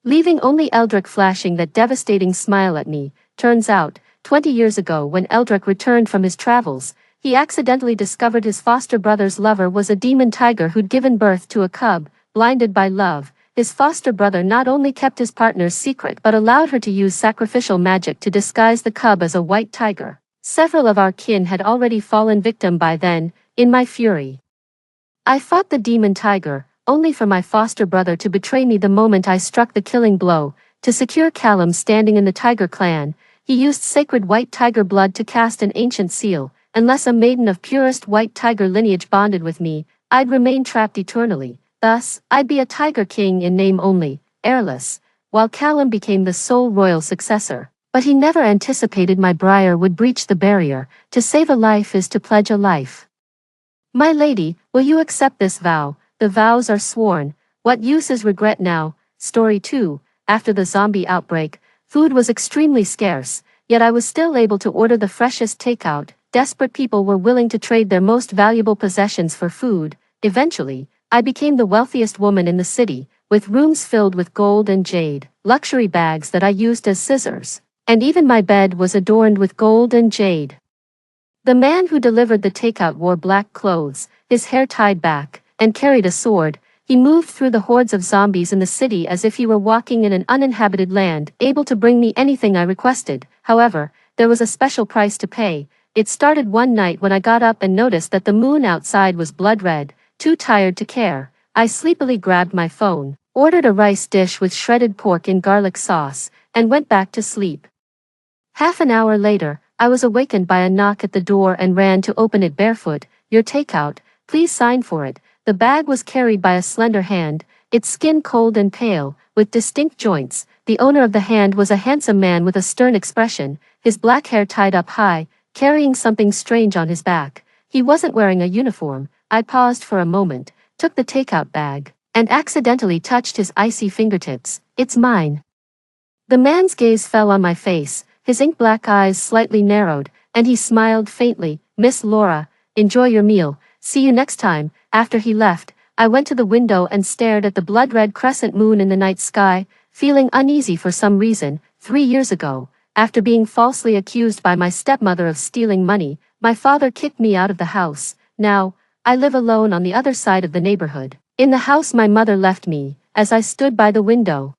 leaving only Eldrick flashing that devastating smile at me. Turns out, 20 years ago when Eldrick returned from his travels, he accidentally discovered his foster brother's lover was a demon tiger who'd given birth to a cub. Blinded by love, his foster brother not only kept his partner's secret but allowed her to use sacrificial magic to disguise the cub as a white tiger. Several of our kin had already fallen victim by then. In my fury, I fought the demon tiger, only for my foster brother to betray me the moment I struck the killing blow. To secure Callum standing in the tiger clan, he used sacred white tiger blood to cast an ancient seal. Unless a maiden of purest white tiger lineage bonded with me, I'd remain trapped eternally. Thus, I'd be a tiger king in name only, heirless, while Callum became the sole royal successor. But he never anticipated my briar would breach the barrier. To save a life is to pledge a life. My lady, will you accept this vow? The vows are sworn. What use is regret now? Story 2. After the zombie outbreak, food was extremely scarce, yet I was still able to order the freshest takeout. Desperate people were willing to trade their most valuable possessions for food. Eventually, I became the wealthiest woman in the city, with rooms filled with gold and jade, luxury bags that I used as scissors, and even my bed was adorned with gold and jade. The man who delivered the takeout wore black clothes, his hair tied back, and carried a sword. He moved through the hordes of zombies in the city as if he were walking in an uninhabited land, able to bring me anything I requested. However, there was a special price to pay. It started one night when I got up and noticed that the moon outside was blood red. Too tired to care, I sleepily grabbed my phone, ordered a rice dish with shredded pork in garlic sauce, and went back to sleep. Half an hour later, I was awakened by a knock at the door and ran to open it barefoot. Your takeout, please sign for it. The bag was carried by a slender hand, its skin cold and pale, with distinct joints. The owner of the hand was a handsome man with a stern expression, his black hair tied up high, carrying something strange on his back. He wasn't wearing a uniform. I paused for a moment, took the takeout bag, and accidentally touched his icy fingertips. It's mine. The man's gaze fell on my face, his ink-black eyes slightly narrowed, and he smiled faintly. Miss Laura, enjoy your meal. See you next time. After he left, I went to the window and stared at the blood-red crescent moon in the night sky, feeling uneasy for some reason. 3 years ago, after being falsely accused by my stepmother of stealing money, my father kicked me out of the house. Now, I live alone on the other side of the neighborhood, in the house my mother left me. As I stood by the window,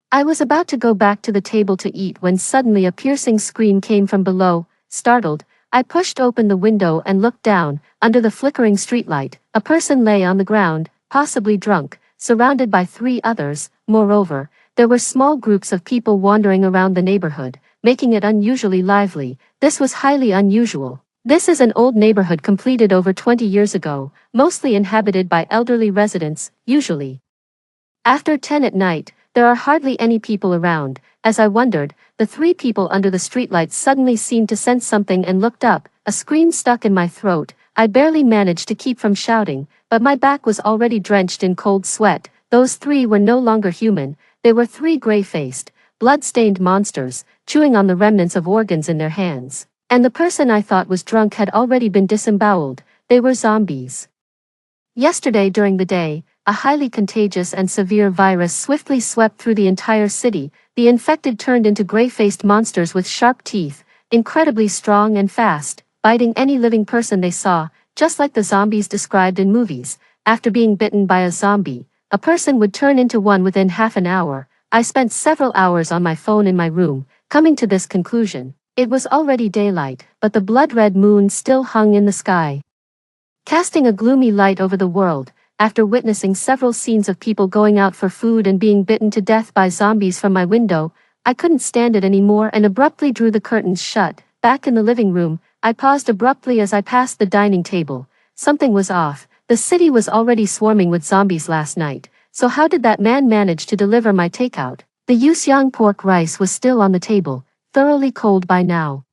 I was about to go back to the table to eat when suddenly a piercing scream came from below. Startled, I pushed open the window and looked down. Under the flickering streetlight, a person lay on the ground, possibly drunk, surrounded by 3 others. Moreover, there were small groups of people wandering around the neighborhood, making it unusually lively. This was highly unusual. This is an old neighborhood completed over 20 years ago, mostly inhabited by elderly residents, usually. After 10 at night, there are hardly any people around. As I wondered, the 3 people under the streetlights suddenly seemed to sense something and looked up. A scream stuck in my throat. I barely managed to keep from shouting, but my back was already drenched in cold sweat. Those 3 were no longer human. They were 3 gray-faced, blood-stained monsters, chewing on the remnants of organs in their hands. And the person I thought was drunk had already been disemboweled. They were zombies. Yesterday during the day, a highly contagious and severe virus swiftly swept through the entire city. The infected turned into gray-faced monsters with sharp teeth, incredibly strong and fast, biting any living person they saw, just like the zombies described in movies. After being bitten by a zombie, a person would turn into one within half an hour. I spent several hours on my phone in my room, coming to this conclusion. It was already daylight, but the blood-red moon still hung in the sky, casting a gloomy light over the world. After witnessing several scenes of people going out for food and being bitten to death by zombies from my window, I couldn't stand it anymore and abruptly drew the curtains shut. Back in the living room, I paused abruptly as I passed the dining table. Something was off. The city was already swarming with zombies last night, so how did that man manage to deliver my takeout? The Yusyang pork rice was still on the table, thoroughly cold by now.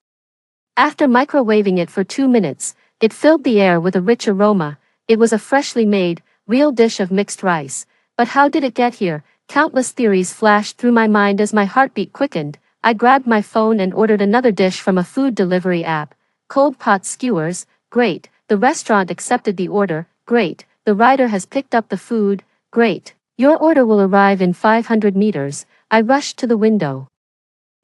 After microwaving it for 2 minutes, it filled the air with a rich aroma. It was a freshly made, real dish of mixed rice. But how did it get here? Countless theories flashed through my mind as my heartbeat quickened. I grabbed my phone and ordered another dish from a food delivery app. Cold pot skewers, great. The restaurant accepted the order, great. The rider has picked up the food, great. Your order will arrive in 500 meters. I rushed to the window,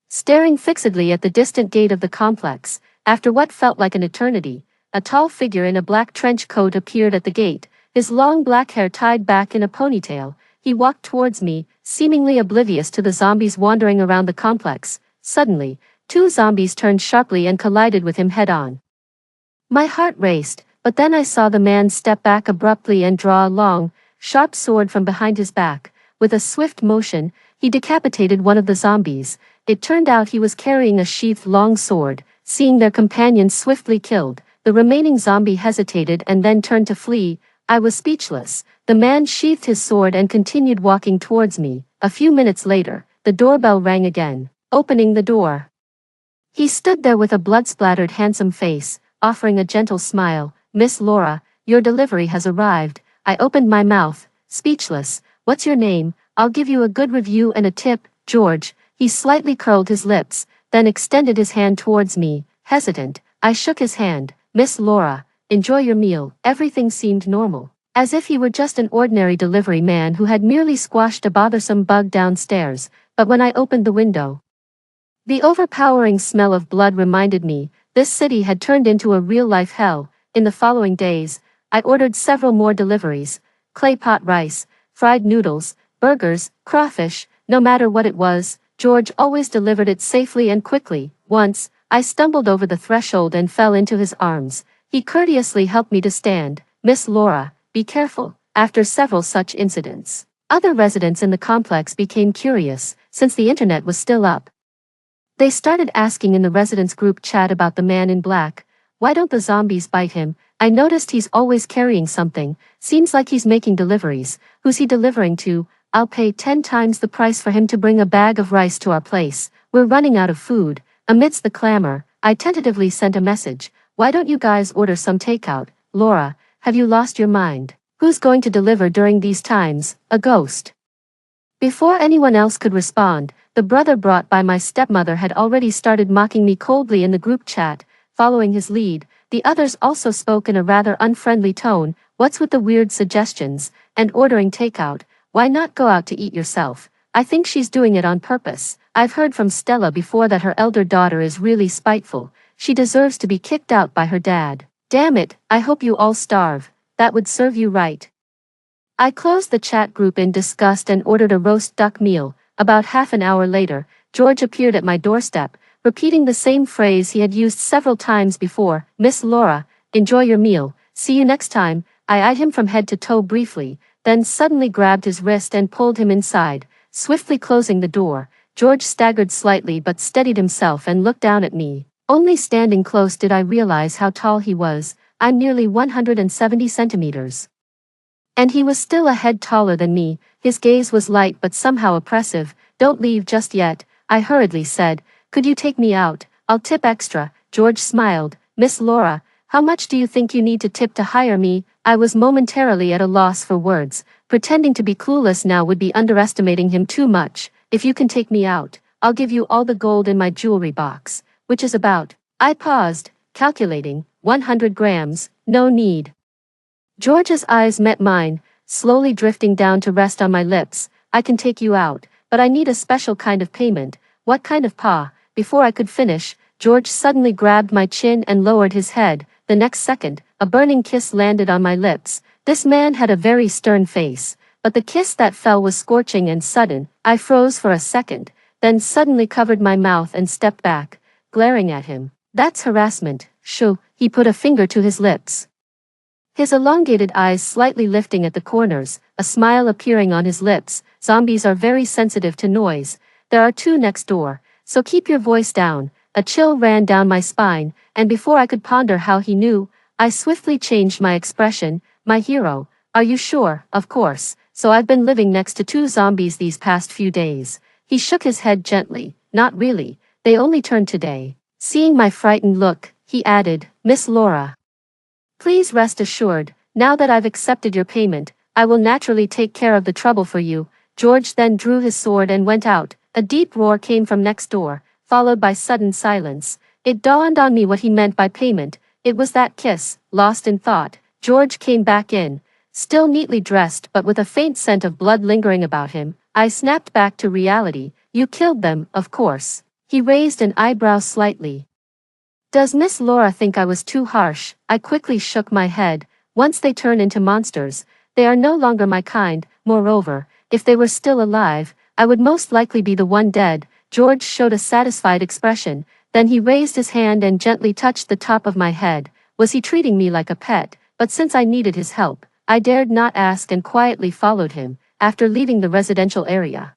staring fixedly at the distant gate of the complex. After what felt like an eternity, a tall figure in a black trench coat appeared at the gate, his long black hair tied back in a ponytail. He walked towards me, seemingly oblivious to the zombies wandering around the complex. Suddenly, two zombies turned sharply and collided with him head-on. My heart raced, but then I saw the man step back abruptly and draw a long, sharp sword from behind his back. With a swift motion, he decapitated one of the zombies. It turned out he was carrying a sheathed long sword. Seeing their companion swiftly killed, the remaining zombie hesitated and then turned to flee. I was speechless. The man sheathed his sword and continued walking towards me. A few minutes later, the doorbell rang again. Opening the door, he stood there with a blood-splattered handsome face, offering a gentle smile. "Miss Laura, your delivery has arrived." I opened my mouth, speechless. "What's your name? I'll give you a good review and a tip." "George." He slightly curled his lips, then extended his hand towards me. Hesitant, I shook his hand. "Miss Laura, enjoy your meal." Everything seemed normal, as if he were just an ordinary delivery man who had merely squashed a bothersome bug downstairs. But when I opened the window, the overpowering smell of blood reminded me this city had turned into a real-life hell. In the following days, I ordered several more deliveries: clay pot rice, fried noodles, burgers, crawfish. No matter what it was, George always delivered it safely and quickly. Once, I stumbled over the threshold and fell into his arms. He courteously helped me to stand. "Miss Laura, be careful." After several such incidents, other residents in the complex became curious. Since the internet was still up, they started asking in the residents group chat about the man in black. "Why don't the zombies bite him? I noticed he's always carrying something. Seems like he's making deliveries. Who's he delivering to? I'll pay 10 times the price for him to bring a bag of rice to our place. We're running out of food." Amidst the clamor, I tentatively sent a message. "Why don't you guys order some takeout?" "Laura, have you lost your mind? Who's going to deliver during these times? A ghost?" Before anyone else could respond, the brother brought by my stepmother had already started mocking me coldly in the group chat. Following his lead, the others also spoke in a rather unfriendly tone. "What's with the weird suggestions and ordering takeout? Why not go out to eat yourself?" "I think she's doing it on purpose. I've heard from Stella before that her elder daughter is really spiteful. She deserves to be kicked out by her dad." "Damn it, I hope you all starve. That would serve you right." I closed the chat group in disgust and ordered a roast duck meal. About half an hour later, George appeared at my doorstep, repeating the same phrase he had used several times before. "Miss Laura, enjoy your meal. See you next time." I eyed him from head to toe briefly, then suddenly grabbed his wrist and pulled him inside. Swiftly closing the door, George staggered slightly but steadied himself and looked down at me. Only standing close did I realize how tall he was. I'm nearly 170 centimeters. And he was still a head taller than me. His gaze was light but somehow oppressive. "Don't leave just yet," I hurriedly said. "Could you take me out? I'll tip extra." George smiled. "Miss Laura, how much do you think you need to tip to hire me?" I was momentarily at a loss for words. Pretending to be clueless now would be underestimating him too much. "If you can take me out, I'll give you all the gold in my jewelry box." "Which is about," I paused, calculating, 100 grams, "no need." George's eyes met mine, slowly drifting down to rest on my lips. "I can take you out, but I need a special kind of payment." "What kind of pa?" Before I could finish, George suddenly grabbed my chin and lowered his head. The next second, a burning kiss landed on my lips. This man had a very stern face, but the kiss that fell was scorching and sudden. I froze for a second, then suddenly covered my mouth and stepped back, glaring at him. "That's harassment." "Shoo." He put a finger to his lips, his elongated eyes slightly lifting at the corners, a smile appearing on his lips. "Zombies are very sensitive to noise. There are two next door, so keep your voice down." A chill ran down my spine, and before I could ponder how he knew, I swiftly changed my expression. "My hero, are you sure?" "Of course. So I've been living next to two zombies these past few days." He shook his head gently. "Not really. They only turned today." Seeing my frightened look, he added, "Miss Laura, please rest assured, now that I've accepted your payment, I will naturally take care of the trouble for you." George then drew his sword and went out. A deep roar came from next door, followed by sudden silence. It dawned on me what he meant by payment. It was that kiss. Lost in thought, George came back in, still neatly dressed but with a faint scent of blood lingering about him. I snapped back to reality. You killed them, of course. He raised an eyebrow slightly. Does Miss Laura think I was too harsh? I quickly shook my head. Once they turn into monsters, they are no longer my kind. Moreover, if they were still alive, I would most likely be the one dead. George showed a satisfied expression, then he raised his hand and gently touched the top of my head. Was he treating me like a pet? But since I needed his help, I dared not ask and quietly followed him. After leaving the residential area,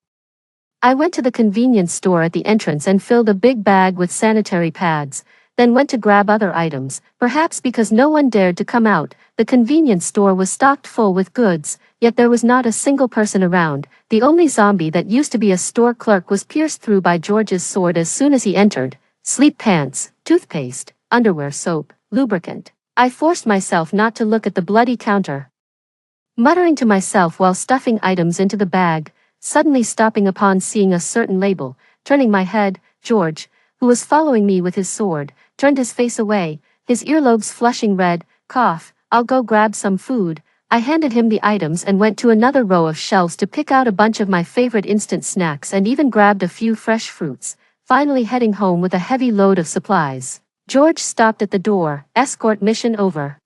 I went to the convenience store at the entrance and filled a big bag with sanitary pads, then went to grab other items. Perhaps because no one dared to come out, the convenience store was stocked full with goods, yet there was not a single person around. The only zombie that used to be a store clerk was pierced through by George's sword as soon as he entered. Sleep pants, toothpaste, underwear, soap, lubricant. I forced myself not to look at the bloody counter, muttering to myself while stuffing items into the bag, suddenly stopping upon seeing a certain label. Turning my head, George, who was following me with his sword, turned his face away, his earlobes flushing red. Cough, I'll go grab some food. I handed him the items and went to another row of shelves to pick out a bunch of my favorite instant snacks and even grabbed a few fresh fruits, finally heading home with a heavy load of supplies. George stopped at the door. Escort mission over.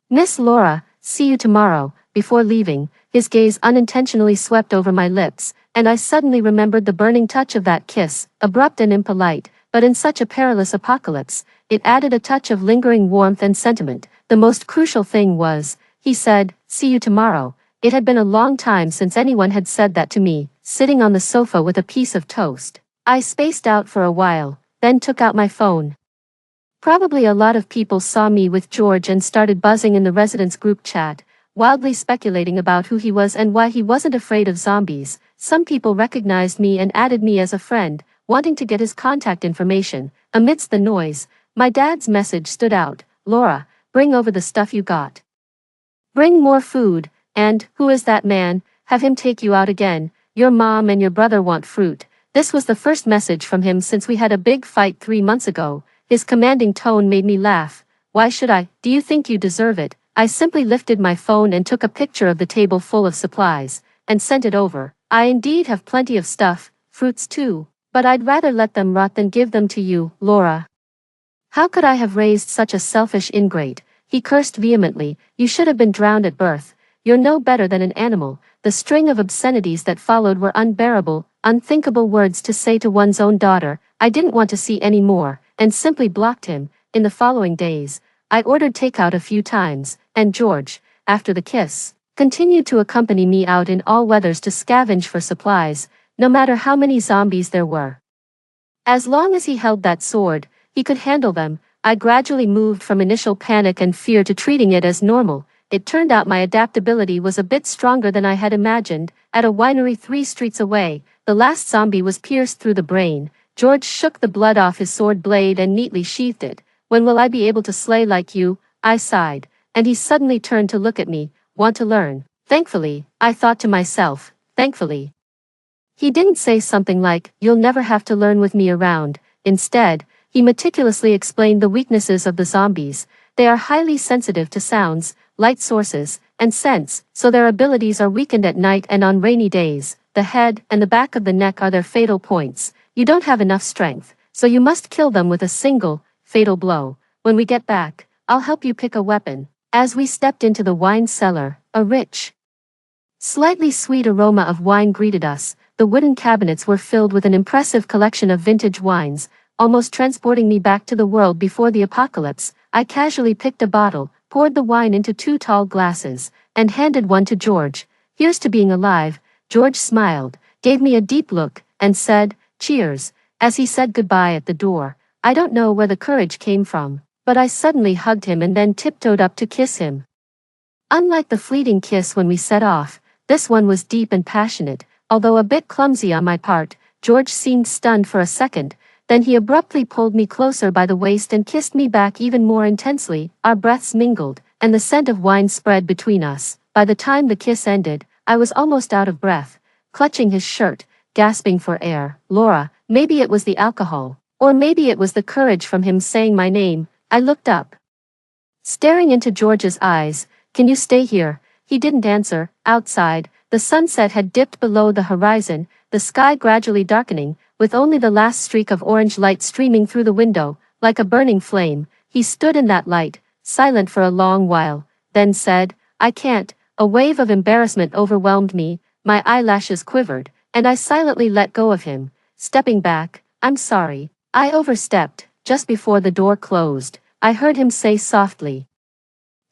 Miss Laura, see you tomorrow. Before leaving, his gaze unintentionally swept over my lips, and I suddenly remembered the burning touch of that kiss, abrupt and impolite, but in such a perilous apocalypse, it added a touch of lingering warmth and sentiment. The most crucial thing was, he said, see you tomorrow. It had been a long time since anyone had said that to me, sitting on the sofa with a piece of toast. I spaced out for a while, then took out my phone. Probably a lot of people saw me with George and started buzzing in the residents' group chat, wildly speculating about who he was and why he wasn't afraid of zombies. Some people recognized me and added me as a friend, wanting to get his contact information. Amidst the noise, my dad's message stood out. Laura, bring over the stuff you got. Bring more food, and, who is that man? Have him take you out again. Your mom and your brother want fruit. This was the first message from him since we had a big fight 3 months ago. His commanding tone made me laugh. Why should I? Do you think you deserve it? I simply lifted my phone and took a picture of the table full of supplies, and sent it over. I indeed have plenty of stuff, fruits too, but I'd rather let them rot than give them to you, Laura. How could I have raised such a selfish ingrate? He cursed vehemently. You should have been drowned at birth. You're no better than an animal. The string of obscenities that followed were unbearable, unthinkable words to say to one's own daughter. I didn't want to see any more, and simply blocked him. In the following days, I ordered takeout a few times, and George, after the kiss, continued to accompany me out in all weathers to scavenge for supplies, no matter how many zombies there were. As long as he held that sword, he could handle them. I gradually moved from initial panic and fear to treating it as normal. It turned out my adaptability was a bit stronger than I had imagined. At a winery 3 streets away, the last zombie was pierced through the brain. George shook the blood off his sword blade and neatly sheathed it. When will I be able to slay like you? I sighed, and he suddenly turned to look at me. Want to learn? Thankfully, I thought to myself, thankfully. He didn't say something like, you'll never have to learn with me around. Instead, he meticulously explained the weaknesses of the zombies. They are highly sensitive to sounds, light sources, and scents, so their abilities are weakened at night and on rainy days. The head and the back of the neck are their fatal points. You don't have enough strength, so you must kill them with a single, fatal blow. When we get back, I'll help you pick a weapon. As we stepped into the wine cellar, a rich, slightly sweet aroma of wine greeted us. The wooden cabinets were filled with an impressive collection of vintage wines, almost transporting me back to the world before the apocalypse. I casually picked a bottle, poured the wine into 2 tall glasses, and handed one to George. Here's to being alive. George smiled, gave me a deep look, and said, cheers. As he said goodbye at the door, I don't know where the courage came from, but I suddenly hugged him and then tiptoed up to kiss him. Unlike the fleeting kiss when we set off, this one was deep and passionate. Although a bit clumsy on my part, George seemed stunned for a second, then he abruptly pulled me closer by the waist and kissed me back even more intensely. Our breaths mingled, and the scent of wine spread between us. By the time the kiss ended, I was almost out of breath, clutching his shirt, gasping for air. Laura, maybe it was the alcohol, or maybe it was the courage from him saying my name. I looked up, staring into George's eyes. "Can you stay here?" He didn't answer. Outside, the sunset had dipped below the horizon, the sky gradually darkening, with only the last streak of orange light streaming through the window, like a burning flame. He stood in that light, silent for a long while, then said, "I can't." A wave of embarrassment overwhelmed me, my eyelashes quivered, and I silently let go of him, stepping back. "I'm sorry. I overstepped." Just before the door closed, I heard him say softly,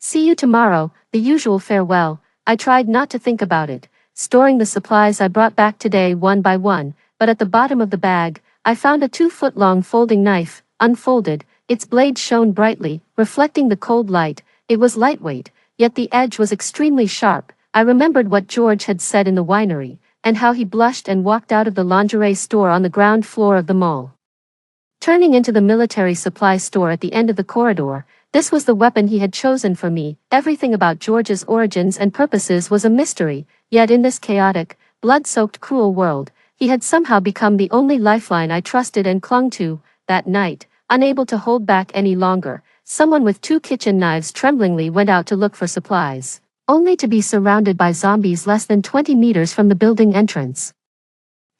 "See you tomorrow," the usual farewell. I tried not to think about it, storing the supplies I brought back today one by one, but at the bottom of the bag, I found a 2-foot-long folding knife, unfolded. Its blade shone brightly, reflecting the cold light. It was lightweight, yet the edge was extremely sharp. I remembered what George had said in the winery, and how he blushed and walked out of the lingerie store on the ground floor of the mall, turning into the military supply store at the end of the corridor. This was the weapon he had chosen for me. Everything about George's origins and purposes was a mystery, yet in this chaotic, blood-soaked cruel world, he had somehow become the only lifeline I trusted and clung to. That night, unable to hold back any longer, someone with 2 kitchen knives tremblingly went out to look for supplies, only to be surrounded by zombies less than 20 meters from the building entrance.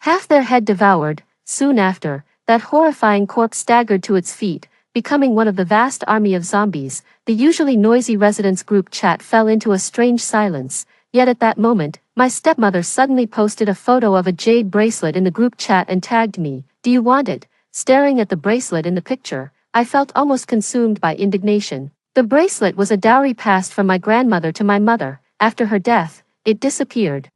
Half their head devoured. Soon after, that horrifying corpse staggered to its feet, becoming one of the vast army of zombies. The usually noisy residents' group chat fell into a strange silence, yet at that moment, my stepmother suddenly posted a photo of a jade bracelet in the group chat and tagged me. "Do you want it?" Staring at the bracelet in the picture, I felt almost consumed by indignation. The bracelet was a dowry passed from my grandmother to my mother. After her death, it disappeared,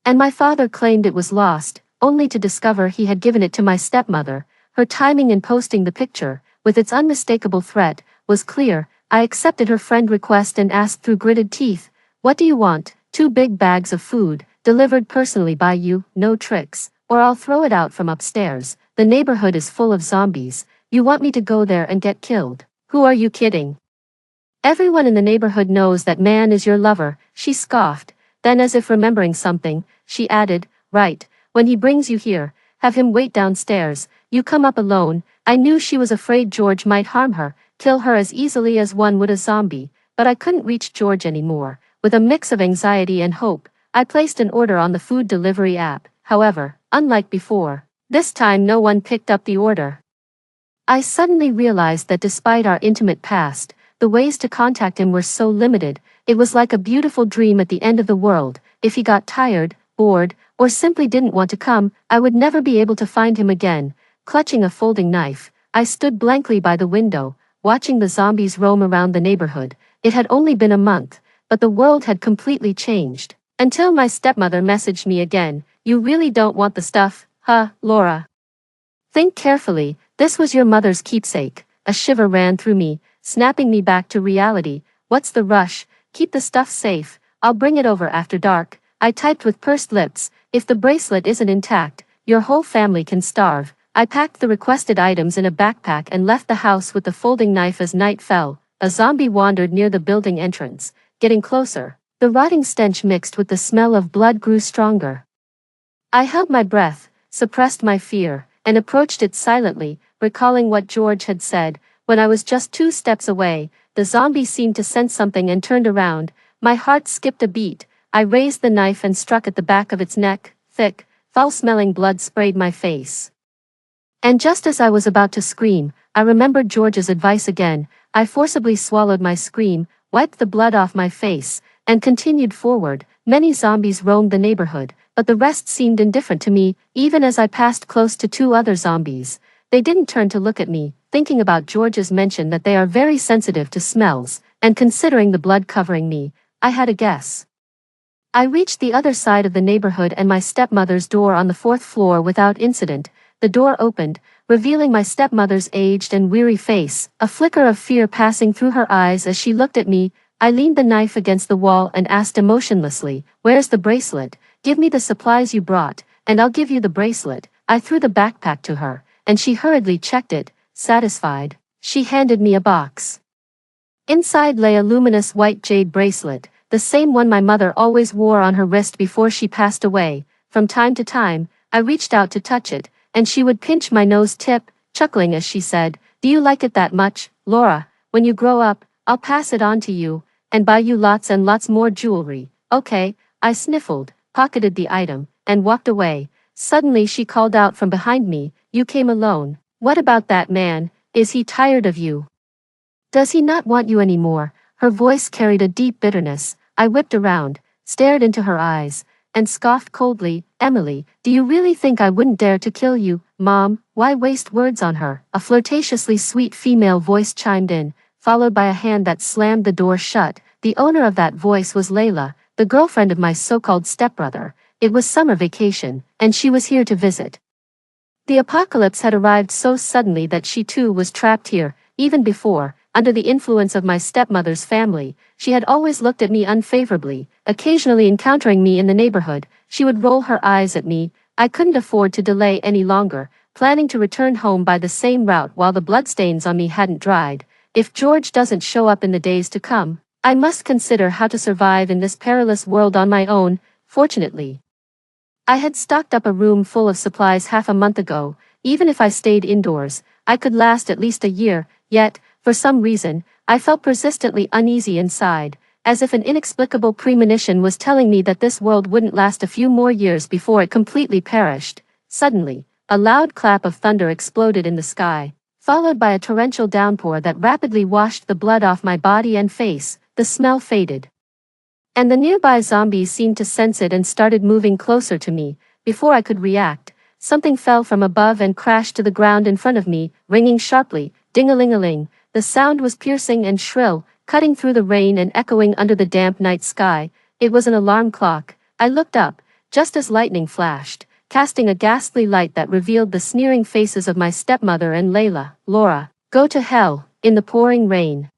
and my father claimed it was lost, only to discover he had given it to my stepmother. Her timing in posting the picture, with its unmistakable threat, was clear. I accepted her friend request and asked through gritted teeth, "What do you want?" "2 big bags of food, delivered personally by you, no tricks, or I'll throw it out from upstairs. The neighborhood is full of zombies. You want me to go there and get killed? Who are you kidding? Everyone in the neighborhood knows that man is your lover." She scoffed. Then, as if remembering something, she added, "Right, when he brings you here, have him wait downstairs. You come up alone." I knew she was afraid George might harm her, kill her as easily as one would a zombie, but I couldn't reach George anymore. With a mix of anxiety and hope, I placed an order on the food delivery app. However, unlike before, this time no one picked up the order. I suddenly realized that despite our intimate past, the ways to contact him were so limited. It was like a beautiful dream at the end of the world. If he got tired, bored, or simply didn't want to come, I would never be able to find him again. Clutching a folding knife, I stood blankly by the window, watching the zombies roam around the neighborhood. It had only been a month, but the world had completely changed. Until my stepmother messaged me again. "You really don't want the stuff, huh, Laura? Think carefully, this was your mother's keepsake." A shiver ran through me, snapping me back to reality. "What's the rush? Keep the stuff safe. I'll bring it over after dark." I typed with pursed lips, "If the bracelet isn't intact, your whole family can starve." I packed the requested items in a backpack and left the house with the folding knife. As night fell, a zombie wandered near the building entrance, getting closer. The rotting stench mixed with the smell of blood grew stronger. I held my breath, suppressed my fear, and approached it silently, recalling what George had said. When I was just 2 steps away, the zombie seemed to sense something and turned around. My heart skipped a beat. I raised the knife and struck at the back of its neck. Thick, foul-smelling blood sprayed my face. And just as I was about to scream, I remembered George's advice again. I forcibly swallowed my scream, wiped the blood off my face, and continued forward. Many zombies roamed the neighborhood, but the rest seemed indifferent to me. Even as I passed close to 2 other zombies, they didn't turn to look at me. Thinking about George's mention that they are very sensitive to smells, and considering the blood covering me, I had a guess. I reached the other side of the neighborhood and my stepmother's door on the 4th floor without incident. The door opened, revealing my stepmother's aged and weary face, a flicker of fear passing through her eyes as she looked at me. I leaned the knife against the wall and asked emotionlessly, "Where's the bracelet? Give me the supplies you brought, and I'll give you the bracelet." I threw the backpack to her, and she hurriedly checked it. Satisfied, she handed me a box. Inside lay a luminous white jade bracelet, the same one my mother always wore on her wrist before she passed away. From time to time, I reached out to touch it, and she would pinch my nose tip, chuckling as she said, "Do you like it that much, Laura? When you grow up, I'll pass it on to you, and buy you lots and lots more jewelry." "Okay," I sniffled, pocketed the item, and walked away. Suddenly she called out from behind me, "You came alone. What about that man? Is he tired of you? Does he not want you anymore?" Her voice carried a deep bitterness. I whipped around, stared into her eyes, and scoffed coldly, "Emily, do you really think I wouldn't dare to kill you, Mom? Why waste words on her?" A flirtatiously sweet female voice chimed in, followed by a hand that slammed the door shut. The owner of that voice was Layla, the girlfriend of my so-called stepbrother. It was summer vacation, and she was here to visit. The apocalypse had arrived so suddenly that she too was trapped here. Even before, under the influence of my stepmother's family, she had always looked at me unfavorably. Occasionally encountering me in the neighborhood, she would roll her eyes at me. I couldn't afford to delay any longer, planning to return home by the same route while the bloodstains on me hadn't dried. If George doesn't show up in the days to come, I must consider how to survive in this perilous world on my own. Fortunately, I had stocked up a room full of supplies half a month ago. Even if I stayed indoors, I could last at least a year. Yet, for some reason, I felt persistently uneasy inside, as if an inexplicable premonition was telling me that this world wouldn't last a few more years before it completely perished. Suddenly, a loud clap of thunder exploded in the sky, followed by a torrential downpour that rapidly washed the blood off my body and face. The smell faded, and the nearby zombies seemed to sense it and started moving closer to me. Before I could react, something fell from above and crashed to the ground in front of me, ringing sharply. Ding-a-ling-a-ling. The sound was piercing and shrill, cutting through the rain and echoing under the damp night sky. It was an alarm clock. I looked up, just as lightning flashed, casting a ghastly light that revealed the sneering faces of my stepmother and Layla. "Laura, go to hell," in the pouring rain.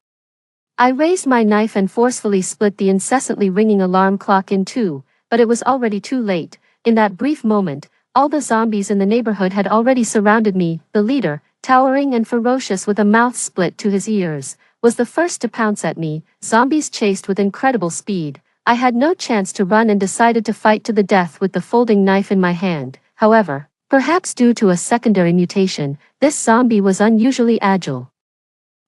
I raised my knife and forcefully split the incessantly ringing alarm clock in two, but it was already too late. In that brief moment, all the zombies in the neighborhood had already surrounded me. The leader, towering and ferocious with a mouth split to his ears, was the first to pounce at me. Zombies chased with incredible speed. I had no chance to run and decided to fight to the death with the folding knife in my hand. However, perhaps due to a secondary mutation, this zombie was unusually agile.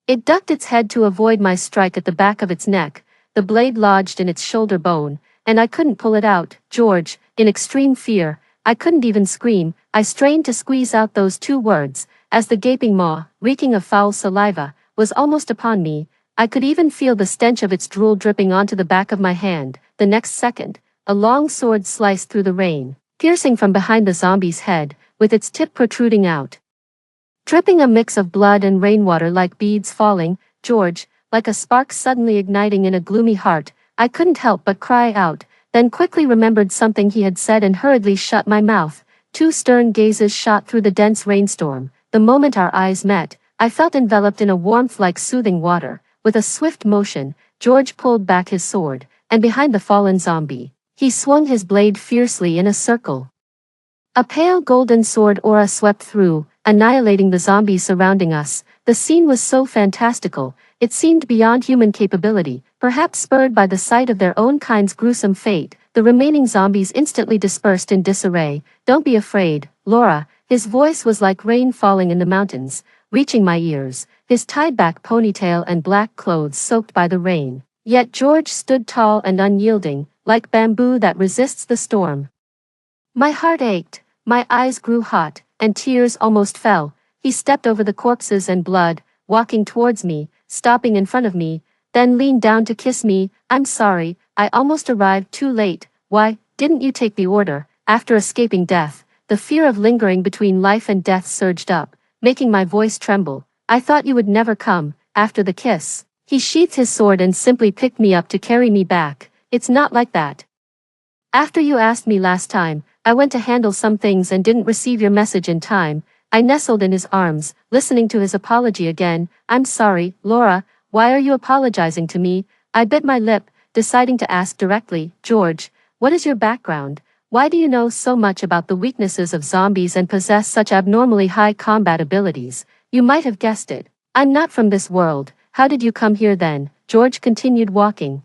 It ducked its head to avoid my strike at the back of its neck. The blade lodged in its shoulder bone, and I couldn't pull it out. "George," in extreme fear, I couldn't even scream. I strained to squeeze out those two words, as the gaping maw, reeking of foul saliva, was almost upon me. I could even feel the stench of its drool dripping onto the back of my hand. The next second, a long sword sliced through the rain, piercing from behind the zombie's head, with its tip protruding out, dripping a mix of blood and rainwater like beads falling. "George," like a spark suddenly igniting in a gloomy heart. I couldn't help but cry out, then quickly remembered something he had said and hurriedly shut my mouth. Two stern gazes shot through the dense rainstorm. The moment our eyes met, I felt enveloped in a warmth like soothing water. With a swift motion, George pulled back his sword, and behind the fallen zombie, he swung his blade fiercely in a circle. A pale golden sword aura swept through, annihilating the zombies surrounding us. The scene was so fantastical, it seemed beyond human capability. Perhaps spurred by the sight of their own kind's gruesome fate, the remaining zombies instantly dispersed in disarray. "Don't be afraid, Laura." His voice was like rain falling in the mountains, reaching my ears, his tied-back ponytail and black clothes soaked by the rain. Yet George stood tall and unyielding, like bamboo that resists the storm. My heart ached, my eyes grew hot, and tears almost fell. He stepped over the corpses and blood, walking towards me, stopping in front of me, then leaned down to kiss me. "I'm sorry, I almost arrived too late." "Why didn't you take the order?" After escaping death, the fear of lingering between life and death surged up, making my voice tremble. "I thought you would never come." After the kiss, he sheathed his sword and simply picked me up to carry me back. "It's not like that. After you asked me last time, I went to handle some things and didn't receive your message in time." I nestled in his arms, listening to his apology again. "I'm sorry, Laura, why are you apologizing to me?" I bit my lip, deciding to ask directly. "George, what is your background? Why do you know so much about the weaknesses of zombies and possess such abnormally high combat abilities?" "You might have guessed it. I'm not from this world." "How did you come here then?" George continued walking,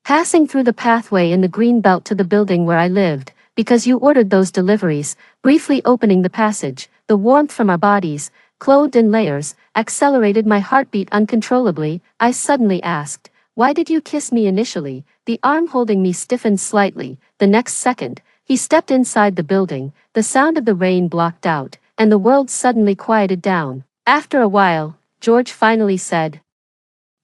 passing through the pathway in the green belt to the building where I lived. because you ordered those deliveries, briefly opening the passage. The warmth from our bodies, clothed in layers, accelerated my heartbeat uncontrollably. I suddenly asked, "Why did you kiss me initially?" The arm holding me stiffened slightly. The next second, he stepped inside the building, the sound of the rain blocked out, and the world suddenly quieted down. After a while, George finally said,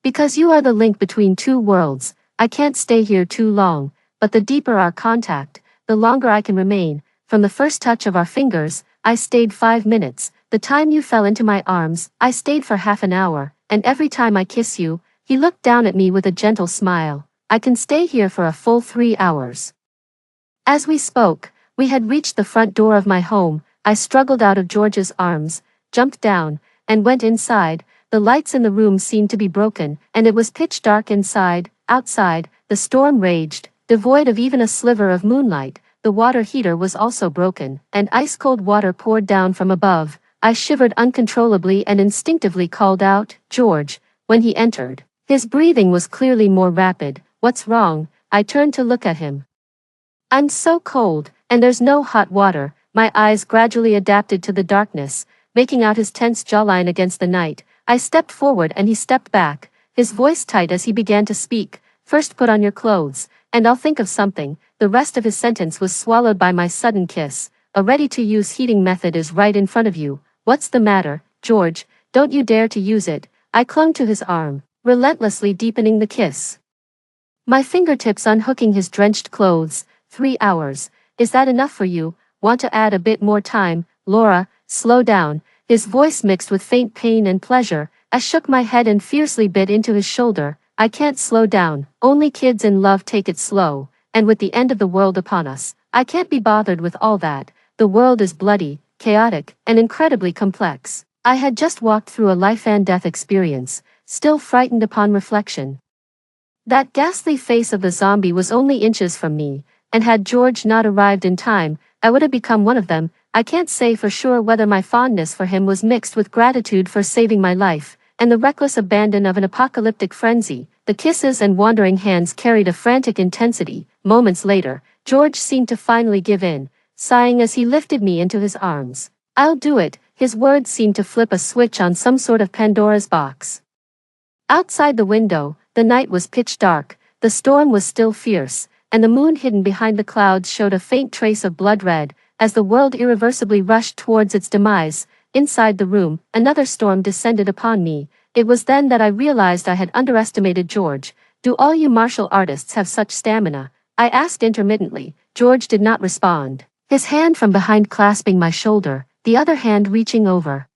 "Because you are the link between two worlds, I can't stay here too long, but the deeper our contact, the longer I can remain. From the first touch of our fingers, I stayed 5 minutes. The time you fell into my arms, I stayed for half an hour, and every time I kiss you," he looked down at me with a gentle smile, "I can stay here for a full 3 hours." As we spoke, we had reached the front door of my home. I struggled out of George's arms, jumped down, and went inside. The lights in the room seemed to be broken, and it was pitch dark inside. Outside, the storm raged, devoid of even a sliver of moonlight. The water heater was also broken, and ice-cold water poured down from above. I shivered uncontrollably and instinctively called out, "George," when he entered. His breathing was clearly more rapid. "What's wrong?" I turned to look at him. "I'm so cold, and there's no hot water." My eyes gradually adapted to the darkness, making out his tense jawline against the night. I stepped forward and he stepped back, his voice tight as he began to speak. "First put on your clothes, and I'll think of something." The rest of his sentence was swallowed by my sudden kiss. "A ready-to-use heating method is right in front of you." "What's the matter, George? Don't you dare to use it." I clung to his arm, relentlessly deepening the kiss, my fingertips unhooking his drenched clothes. 3 hours. Is that enough for you? Want to add a bit more time? Laura, slow down. His voice mixed with faint pain and pleasure. I shook my head and fiercely bit into his shoulder. "I can't slow down. Only kids in love take it slow. And with the end of the world upon us, I can't be bothered with all that. The world is bloody, chaotic, and incredibly complex." I had just walked through a life and death experience, still frightened upon reflection. That ghastly face of the zombie was only inches from me, and had George not arrived in time, I would have become one of them. I can't say for sure whether my fondness for him was mixed with gratitude for saving my life, and the reckless abandon of an apocalyptic frenzy. The kisses and wandering hands carried a frantic intensity. Moments later, George seemed to finally give in, sighing as he lifted me into his arms. "I'll do it." His words seemed to flip a switch on some sort of Pandora's box. Outside the window, the night was pitch dark, the storm was still fierce, and the moon hidden behind the clouds showed a faint trace of blood red, as the world irreversibly rushed towards its demise. Inside the room, another storm descended upon me. It was then that I realized I had underestimated George. "Do all you martial artists have such stamina?" I asked intermittently. George did not respond, his hand from behind clasping my shoulder, the other hand reaching over,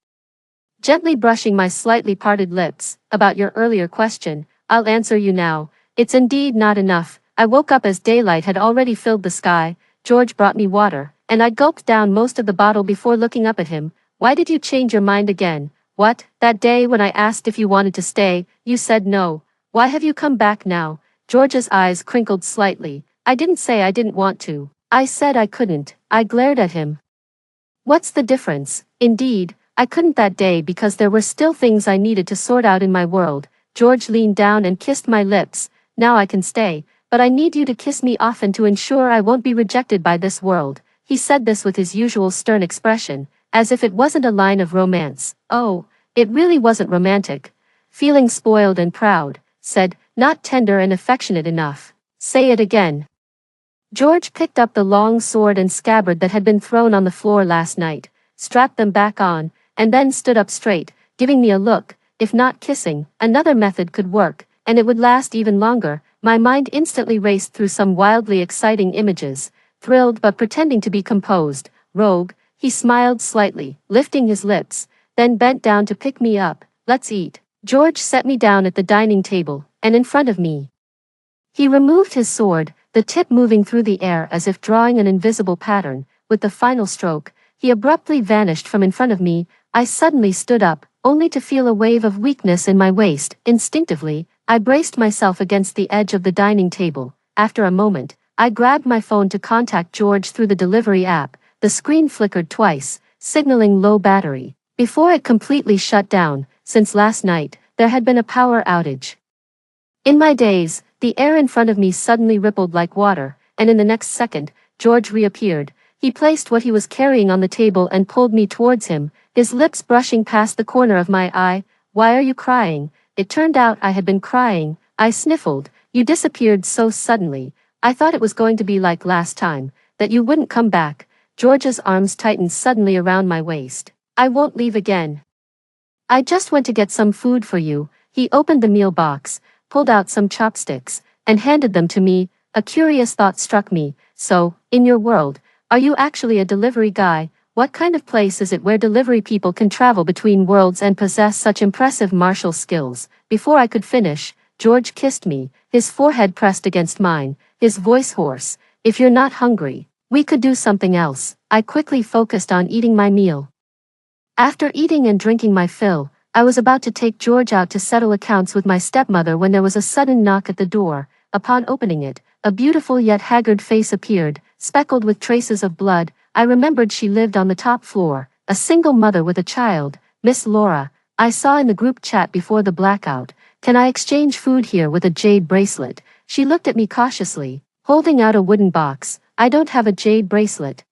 gently brushing my slightly parted lips. "About your earlier question, I'll answer you now. It's indeed not enough." I woke up as daylight had already filled the sky. George brought me water, and I gulped down most of the bottle before looking up at him. "Why did you change your mind again?" "What? That day when I asked if you wanted to stay, you said no. Why have you come back now?" George's eyes crinkled slightly. "I didn't say I didn't want to. I said I couldn't." I glared at him. "What's the difference?" "Indeed, I couldn't that day because there were still things I needed to sort out in my world." George leaned down and kissed my lips. "Now I can stay, but I need you to kiss me often to ensure I won't be rejected by this world." He said this with his usual stern expression, as if it wasn't a line of romance. Oh, it really wasn't romantic. Feeling spoiled and proud, said, "Not tender and affectionate enough." "Say it again." George picked up the long sword and scabbard that had been thrown on the floor last night, strapped them back on, and then stood up straight, giving me a look. If not kissing, another method could work, and it would last even longer. My mind instantly raced through some wildly exciting images, thrilled but pretending to be composed. "Rogue," he smiled slightly, lifting his lips, then bent down to pick me up. "Let's eat." George set me down at the dining table, and in front of me, he removed his sword, the tip moving through the air as if drawing an invisible pattern. With the final stroke, he abruptly vanished from in front of me. I suddenly stood up, only to feel a wave of weakness in my waist. Instinctively, I braced myself against the edge of the dining table. After a moment, I grabbed my phone to contact George through the delivery app. The screen flickered twice, signaling low battery, before it completely shut down. Since last night, there had been a power outage. In my daze, the air in front of me suddenly rippled like water, and in the next second, George reappeared. He placed what he was carrying on the table and pulled me towards him, his lips brushing past the corner of my eye. "Why are you crying?" It turned out I had been crying. I sniffled. "You disappeared so suddenly. I thought it was going to be like last time, that you wouldn't come back." George's arms tightened suddenly around my waist. "I won't leave again. I just went to get some food for you." He opened the meal box, pulled out some chopsticks, and handed them to me. A curious thought struck me. "So, in your world, are you actually a delivery guy? What kind of place is it where delivery people can travel between worlds and possess such impressive martial skills?" Before I could finish, George kissed me, his forehead pressed against mine, his voice hoarse. "If you're not hungry, we could do something else." I quickly focused on eating my meal. After eating and drinking my fill, I was about to take George out to settle accounts with my stepmother when there was a sudden knock at the door. Upon opening it, a beautiful yet haggard face appeared, speckled with traces of blood. I remembered she lived on the top floor, a single mother with a child, Miss Laura. I saw in the group chat before the blackout. "Can I exchange food here with a jade bracelet?" She looked at me cautiously, holding out a wooden box. "I don't have a jade bracelet,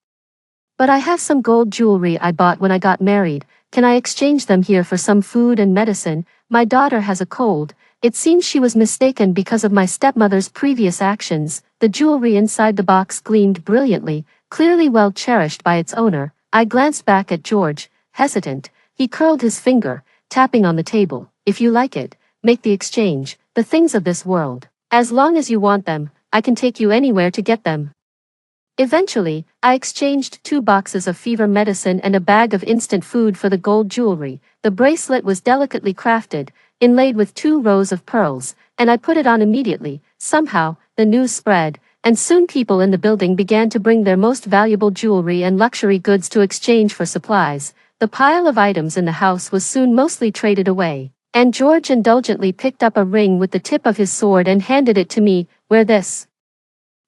but I have some gold jewelry I bought when I got married. Can I exchange them here for some food and medicine? My daughter has a cold." It seems she was mistaken because of my stepmother's previous actions. The jewelry inside the box gleamed brilliantly, clearly well cherished by its owner. I glanced back at George, hesitant. He curled his finger, tapping on the table. "If you like it, make the exchange. The things of this world. As long as you want them, I can take you anywhere to get them." Eventually, I exchanged 2 boxes of fever medicine and a bag of instant food for the gold jewelry. The bracelet was delicately crafted, inlaid with 2 rows of pearls, and I put it on immediately. Somehow, the news spread, and soon people in the building began to bring their most valuable jewelry and luxury goods to exchange for supplies. The pile of items in the house was soon mostly traded away, and George indulgently picked up a ring with the tip of his sword and handed it to me. "Wear this."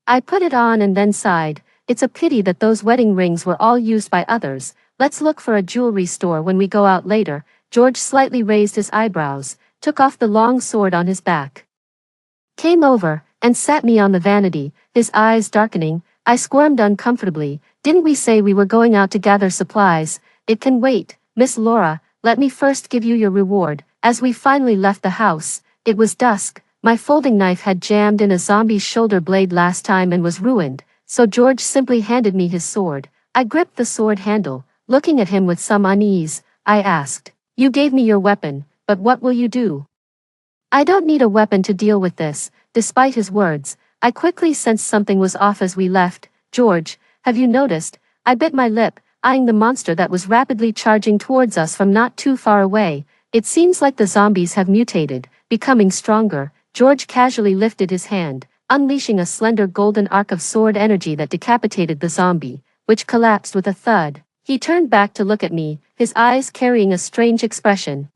I put it on and then sighed. It's a pity that those wedding rings were all used by others. Let's look for a jewelry store when we go out later. George slightly raised his eyebrows, took off the long sword on his back, came over, and sat me on the vanity, his eyes darkening. I squirmed uncomfortably. "Didn't we say we were going out to gather supplies?" "It can wait, Miss Laura. Let me first give you your reward." As we finally left the house, it was dusk. My folding knife had jammed in a zombie's shoulder blade last time and was ruined, so George simply handed me his sword. I gripped the sword handle, looking at him with some unease. I asked, "You gave me your weapon, but what will you do?" "I don't need a weapon to deal with this." Despite his words, I quickly sensed something was off as we left. "George, have you noticed?" I bit my lip, eyeing the monster that was rapidly charging towards us from not too far away. "It seems like the zombies have mutated, becoming stronger." George casually lifted his hand, unleashing a slender golden arc of sword energy that decapitated the zombie, which collapsed with a thud. He turned back to look at me, his eyes carrying a strange expression.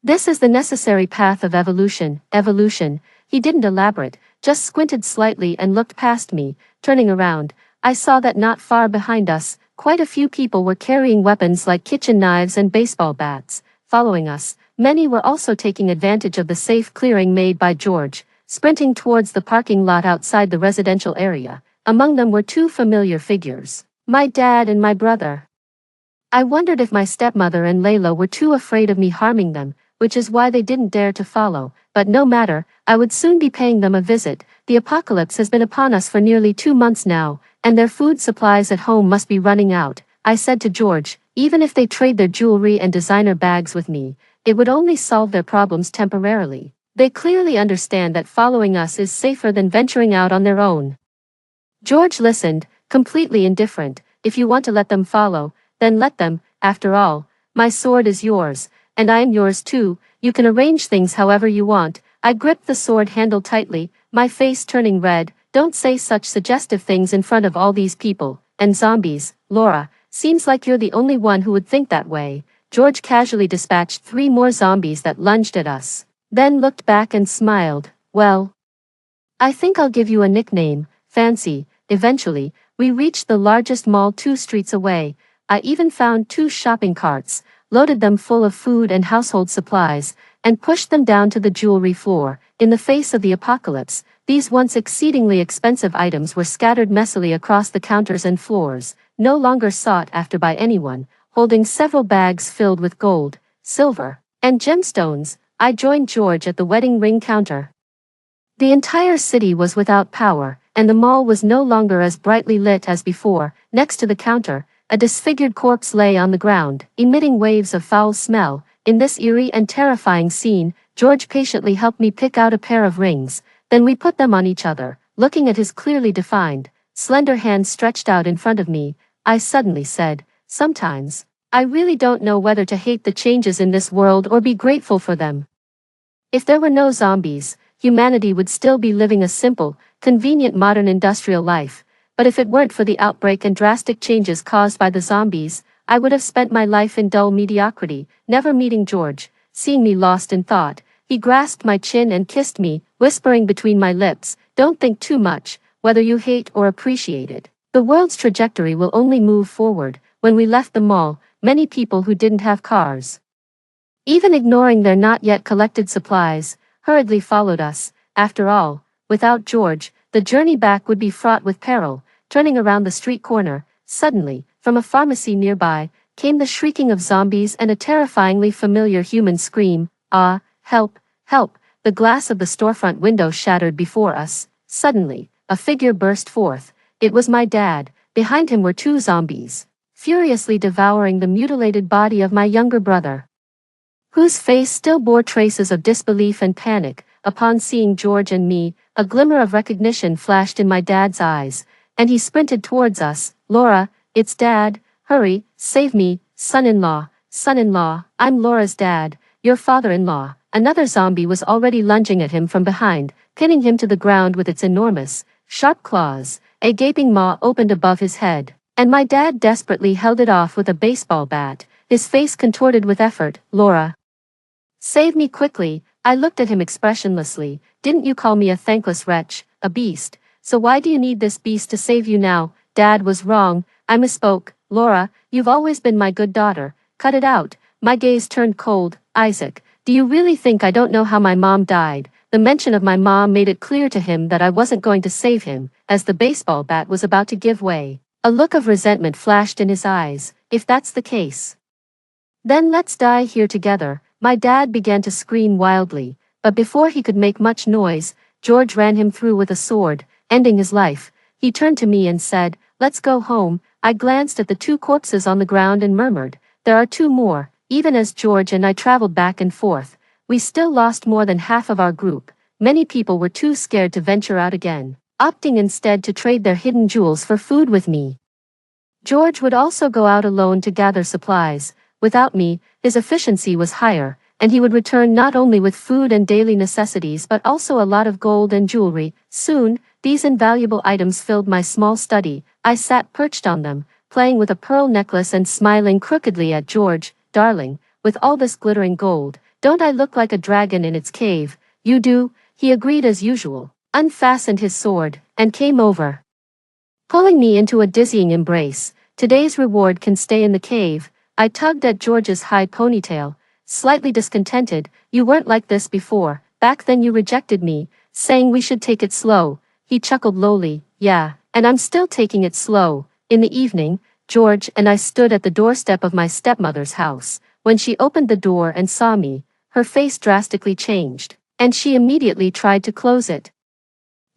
"This is the necessary path of evolution." Evolution? He didn't elaborate, just squinted slightly and looked past me. Turning around, I saw that not far behind us, quite a few people were carrying weapons like kitchen knives and baseball bats. Following us, many were also taking advantage of the safe clearing made by George, sprinting towards the parking lot outside the residential area. Among them were 2 familiar figures, my dad and my brother. I wondered if my stepmother and Layla were too afraid of me harming them, which is why they didn't dare to follow. But no matter, I would soon be paying them a visit. The apocalypse has been upon us for nearly 2 months now, and their food supplies at home must be running out. I said to George, even if they trade their jewelry and designer bags with me, it would only solve their problems temporarily. They clearly understand that following us is safer than venturing out on their own. George listened, completely indifferent. "If you want to let them follow, then let them. After all, my sword is yours, and I am yours too. You can arrange things however you want." I gripped the sword handle tightly, my face turning red. "Don't say such suggestive things in front of all these people, and zombies, Laura. Seems like you're the only one who would think that way." George casually dispatched 3 more zombies that lunged at us, then looked back and smiled. "Well, I think I'll give you a nickname, Fancy." Eventually, we reached the largest mall 2 streets away. I even found 2 shopping carts, loaded them full of food and household supplies, and pushed them down to the jewelry floor. In the face of the apocalypse, these once exceedingly expensive items were scattered messily across the counters and floors, no longer sought after by anyone, holding several bags filled with gold, silver, and gemstones. I joined George at the wedding ring counter. The entire city was without power, and the mall was no longer as brightly lit as before. Next to the counter, a disfigured corpse lay on the ground, emitting waves of foul smell. In this eerie and terrifying scene, George patiently helped me pick out a pair of rings, then we put them on each other. Looking at his clearly defined, slender hands stretched out in front of me, I suddenly said, "Sometimes, I really don't know whether to hate the changes in this world or be grateful for them." If there were no zombies, humanity would still be living a simple, convenient modern industrial life, but if it weren't for the outbreak and drastic changes caused by the zombies, I would have spent my life in dull mediocrity. Never meeting George, seeing me lost in thought, he grasped my chin and kissed me, whispering between my lips, "Don't think too much, whether you hate or appreciate it. The world's trajectory will only move forward." When we left the mall, many people who didn't have cars, even ignoring their not yet collected supplies, hurriedly followed us. After all, without George, the journey back would be fraught with peril. Turning around the street corner, suddenly, from a pharmacy nearby, came the shrieking of zombies and a terrifyingly familiar human scream, "Ah, help, help." The glass of the storefront window shattered before us. Suddenly, a figure burst forth. It was my dad. Behind him were two zombies, furiously devouring the mutilated body of my younger brother, whose face still bore traces of disbelief and panic. Upon seeing George and me, a glimmer of recognition flashed in my dad's eyes, and he sprinted towards us. "Laura, it's Dad, hurry, save me, son-in-law, son-in-law, I'm Laura's dad, your father-in-law." Another zombie was already lunging at him from behind, pinning him to the ground with its enormous, sharp claws. A gaping maw opened above his head, and my dad desperately held it off with a baseball bat, his face contorted with effort. "Laura, save me quickly." I looked at him expressionlessly. "Didn't you call me a thankless wretch, a beast? So why do you need this beast to save you now?" Dad was wrong. I misspoke. "Laura, you've always been my good daughter. Cut it out." My gaze turned cold. "Isaac, do you really think I don't know how my mom died?" The mention of my mom made it clear to him that I wasn't going to save him. As the baseball bat was about to give way, a look of resentment flashed in his eyes. "If that's the case, then let's die here together." My dad began to scream wildly, but before he could make much noise, George ran him through with a sword, ending his life. He turned to me and said, "Let's go home." I glanced at the two corpses on the ground and murmured, "There are two more." Even as George and I traveled back and forth, we still lost more than half of our group. Many people were too scared to venture out again, opting instead to trade their hidden jewels for food with me. George would also go out alone to gather supplies. Without me, his efficiency was higher, and he would return not only with food and daily necessities but also a lot of gold and jewelry. Soon, these invaluable items filled my small study. I sat perched on them, playing with a pearl necklace and smiling crookedly at George. "Darling, with all this glittering gold, don't I look like a dragon in its cave?" "You do," he agreed as usual, unfastened his sword, and came over, pulling me into a dizzying embrace. "Today's reward can stay in the cave." I tugged at George's high ponytail, slightly discontented. "You weren't like this before. Back then you rejected me, saying we should take it slow." He chuckled lowly. "Yeah, and I'm still taking it slow." In the evening, George and I stood at the doorstep of my stepmother's house. When she opened the door and saw me, her face drastically changed, and she immediately tried to close it.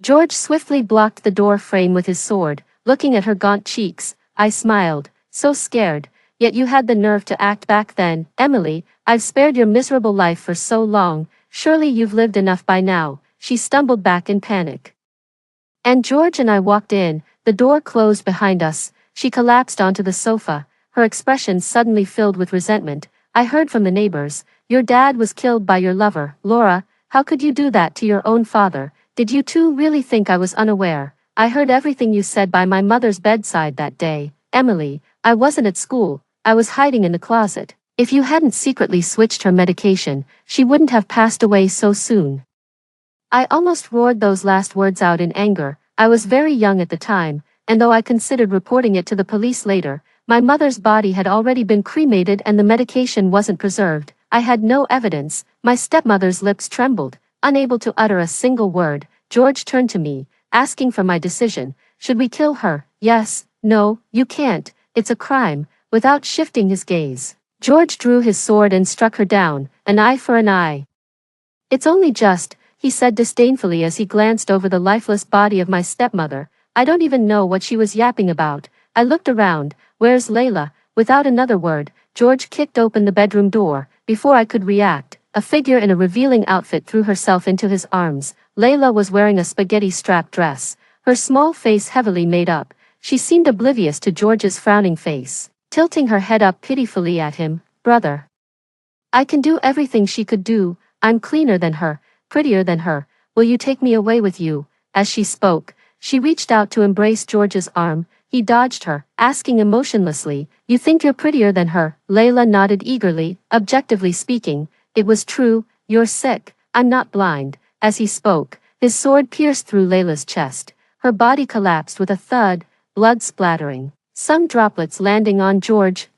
George swiftly blocked the door frame with his sword. Looking at her gaunt cheeks, I smiled. "So scared. Yet you had the nerve to act back then. Emily, I've spared your miserable life for so long, surely you've lived enough by now." She stumbled back in panic, and George and I walked in. The door closed behind us. She collapsed onto the sofa, her expression suddenly filled with resentment. "I heard from the neighbors. Your dad was killed by your lover." "Laura, how could you do that to your own father? Did you two really think I was unaware?" "I heard everything you said by my mother's bedside that day. Emily, I wasn't at school. I was hiding in the closet. If you hadn't secretly switched her medication, she wouldn't have passed away so soon." I almost roared those last words out in anger. I was very young at the time, and though I considered reporting it to the police later, my mother's body had already been cremated and the medication wasn't preserved. I had no evidence. My stepmother's lips trembled, unable to utter a single word. George turned to me, asking for my decision. Should we kill her? Yes, no, you can't, it's a crime. Without shifting his gaze, George drew his sword and struck her down, an eye for an eye. It's only just, he said disdainfully as he glanced over the lifeless body of my stepmother. I don't even know what she was yapping about. I looked around. Where's Layla? Without another word, George kicked open the bedroom door. Before I could react, a figure in a revealing outfit threw herself into his arms. Layla was wearing a spaghetti-strap dress, her small face heavily made up. She seemed oblivious to George's frowning face, tilting her head up pitifully at him. Brother. I can do everything she could do. I'm cleaner than her, prettier than her. Will you take me away with you? As she spoke, she reached out to embrace George's arm. He dodged her, asking emotionlessly, "You think you're prettier than her?" Layla nodded eagerly. Objectively speaking, it was true. You're sick. I'm not blind. As he spoke, his sword pierced through Layla's chest. Her body collapsed with a thud, blood splattering, some droplets landing on George,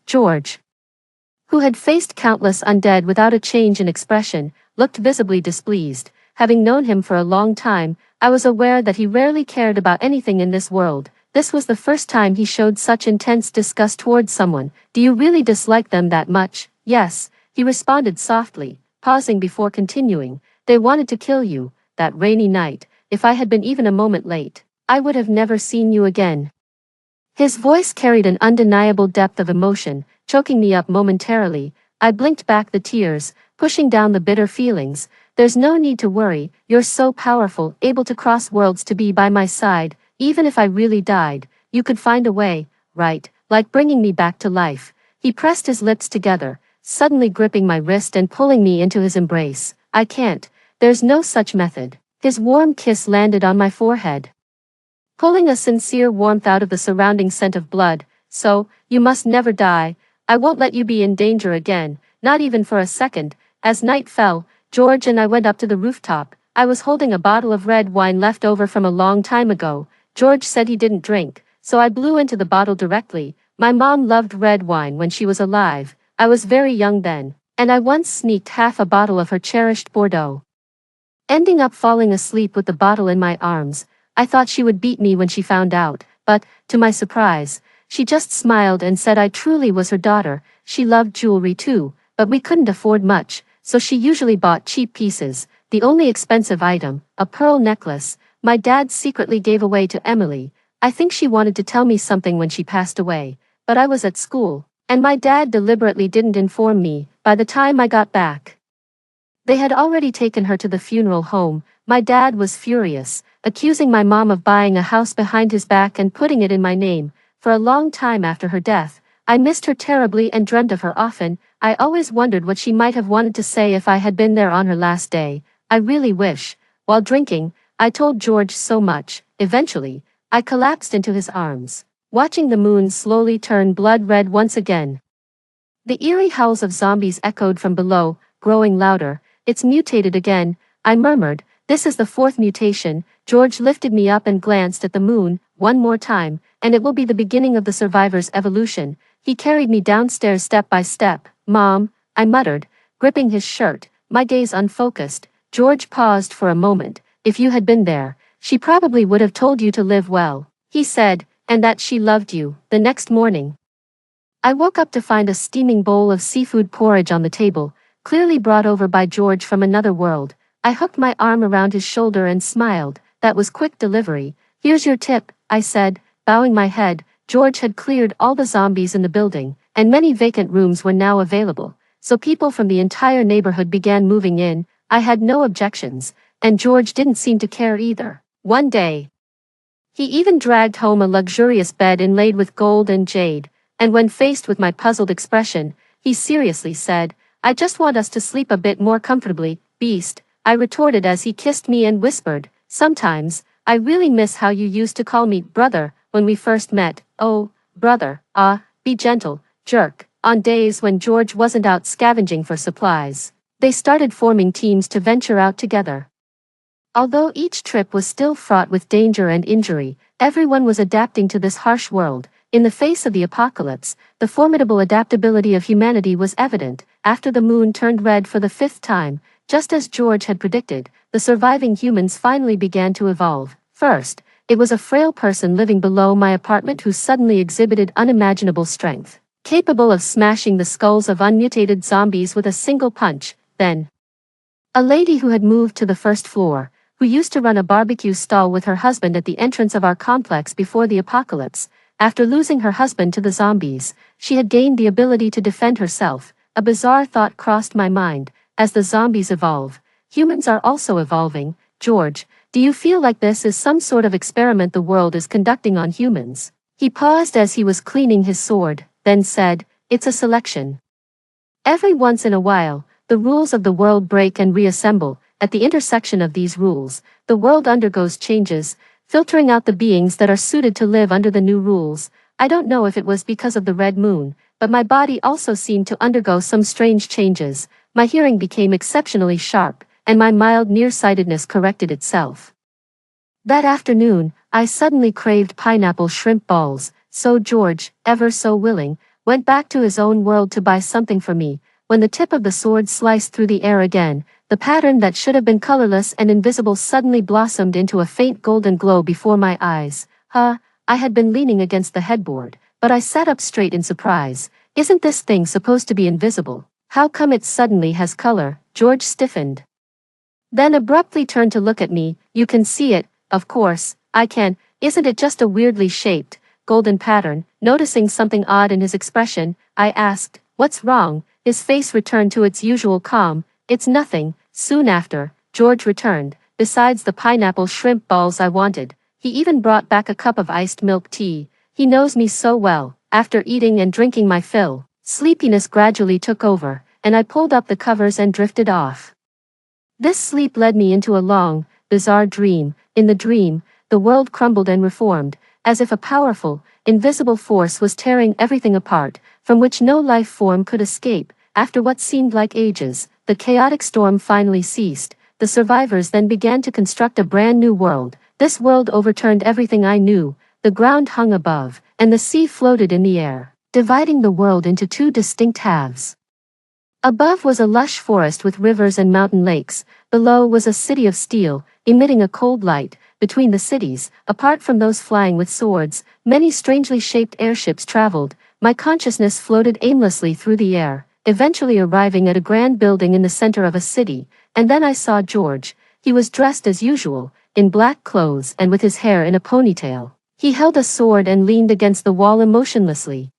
who had faced countless undead without a change in expression, looked visibly displeased. Having known him for a long time, I was aware that he rarely cared about anything in this world. This was the first time he showed such intense disgust towards someone. Do you really dislike them that much? Yes, he responded softly, pausing before continuing. They wanted to kill you, that rainy night. If I had been even a moment late, I would have never seen you again. His voice carried an undeniable depth of emotion, choking me up momentarily. I blinked back the tears, pushing down the bitter feelings. There's no need to worry, you're so powerful, able to cross worlds to be by my side. Even if I really died, you could find a way, right, like bringing me back to life. He pressed his lips together, suddenly gripping my wrist and pulling me into his embrace. I can't, there's no such method. His warm kiss landed on my forehead, pulling a sincere warmth out of the surrounding scent of blood. So, you must never die. I won't let you be in danger again, not even for a second. As night fell, George and I went up to the rooftop. I was holding a bottle of red wine left over from a long time ago. George said he didn't drink, so I blew into the bottle directly. My mom loved red wine when she was alive. I was very young then, and I once sneaked half a bottle of her cherished Bordeaux, ending up falling asleep with the bottle in my arms. I thought she would beat me when she found out, but, to my surprise, she just smiled and said I truly was her daughter. She loved jewelry too, but we couldn't afford much, so she usually bought cheap pieces. The only expensive item, a pearl necklace, my dad secretly gave away to Emily. I think she wanted to tell me something when she passed away, but I was at school, and my dad deliberately didn't inform me. By the time I got back, they had already taken her to the funeral home. My dad was furious, accusing my mom of buying a house behind his back and putting it in my name. For a long time after her death, I missed her terribly and dreamt of her often. I always wondered what she might have wanted to say if I had been there on her last day. I really wish. While drinking, I told George so much. Eventually, I collapsed into his arms, watching the moon slowly turn blood red once again. The eerie howls of zombies echoed from below, growing louder. It's mutated again, I murmured. This is the fourth mutation. George lifted me up and glanced at the moon. One more time, and it will be the beginning of the survivor's evolution. He carried me downstairs step by step. Mom, I muttered, gripping his shirt, my gaze unfocused. George paused for a moment. If you had been there, she probably would have told you to live well, he said, and that she loved you. The next morning, I woke up to find a steaming bowl of seafood porridge on the table, clearly brought over by George from another world. I hooked my arm around his shoulder and smiled. That was quick delivery. Here's your tip, I said, bowing my head. George had cleared all the zombies in the building, and many vacant rooms were now available, so people from the entire neighborhood began moving in. I had no objections, and George didn't seem to care either. One day, he even dragged home a luxurious bed inlaid with gold and jade, and when faced with my puzzled expression, he seriously said, I just want us to sleep a bit more comfortably, beast. I retorted as he kissed me and whispered, sometimes, I really miss how you used to call me brother when we first met. Oh, brother, be gentle, jerk. On days when George wasn't out scavenging for supplies, they started forming teams to venture out together. Although each trip was still fraught with danger and injury, everyone was adapting to this harsh world. In the face of the apocalypse, the formidable adaptability of humanity was evident. After the moon turned red for the fifth time, Just as George had predicted, the surviving humans finally began to evolve. First, it was a frail person living below my apartment who suddenly exhibited unimaginable strength, capable of smashing the skulls of unmutated zombies with a single punch. Then, a lady who had moved to the first floor, who used to run a barbecue stall with her husband at the entrance of our complex before the apocalypse. After losing her husband to the zombies, she had gained the ability to defend herself. A bizarre thought crossed my mind. As the zombies evolve, humans are also evolving. George, do you feel like this is some sort of experiment the world is conducting on humans? He paused as he was cleaning his sword, then said, "It's a selection. Every once in a while, the rules of the world break and reassemble. At the intersection of these rules, the world undergoes changes, filtering out the beings that are suited to live under the new rules. I don't know if it was because of the red moon, but my body also seemed to undergo some strange changes. My hearing became exceptionally sharp, and my mild nearsightedness corrected itself. That afternoon, I suddenly craved pineapple shrimp balls, so George, ever so willing, went back to his own world to buy something for me. When the tip of the sword sliced through the air again, the pattern that should have been colorless and invisible suddenly blossomed into a faint golden glow before my eyes. I had been leaning against the headboard, but I sat up straight in surprise. Isn't this thing supposed to be invisible? How come it suddenly has color? George stiffened. Then abruptly turned to look at me. You can see it, of course, I can. Isn't it just a weirdly shaped, golden pattern? Noticing something odd in his expression, I asked, "What's wrong?" His face returned to its usual calm. "It's nothing." Soon after, George returned, besides the pineapple shrimp balls I wanted. He even brought back a cup of iced milk tea. He knows me so well. After eating and drinking my fill, sleepiness gradually took over, and I pulled up the covers and drifted off. This sleep led me into a long, bizarre dream. In the dream, the world crumbled and reformed, as if a powerful, invisible force was tearing everything apart, from which no life form could escape. After what seemed like ages, the chaotic storm finally ceased. The survivors then began to construct a brand new world. This world overturned everything I knew. The ground hung above, and the sea floated in the air, dividing the world into two distinct halves. Above was a lush forest with rivers and mountain lakes. Below was a city of steel, emitting a cold light. Between the cities, apart from those flying with swords, many strangely shaped airships traveled. My consciousness floated aimlessly through the air, eventually arriving at a grand building in the center of a city. And then I saw George. He was dressed as usual, in black clothes and with his hair in a ponytail. He held a sword and leaned against the wall emotionlessly.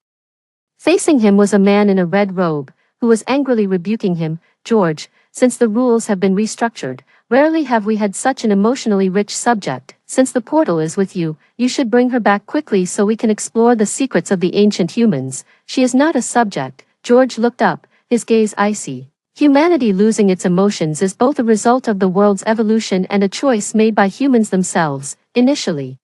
Facing him was a man in a red robe, who was angrily rebuking him. "George, since the rules have been restructured, rarely have we had such an emotionally rich subject. Since the portal is with you, you should bring her back quickly so we can explore the secrets of the ancient humans." "She is not a subject." George looked up, his gaze icy. "Humanity losing its emotions is both a result of the world's evolution and a choice made by humans themselves. Initially,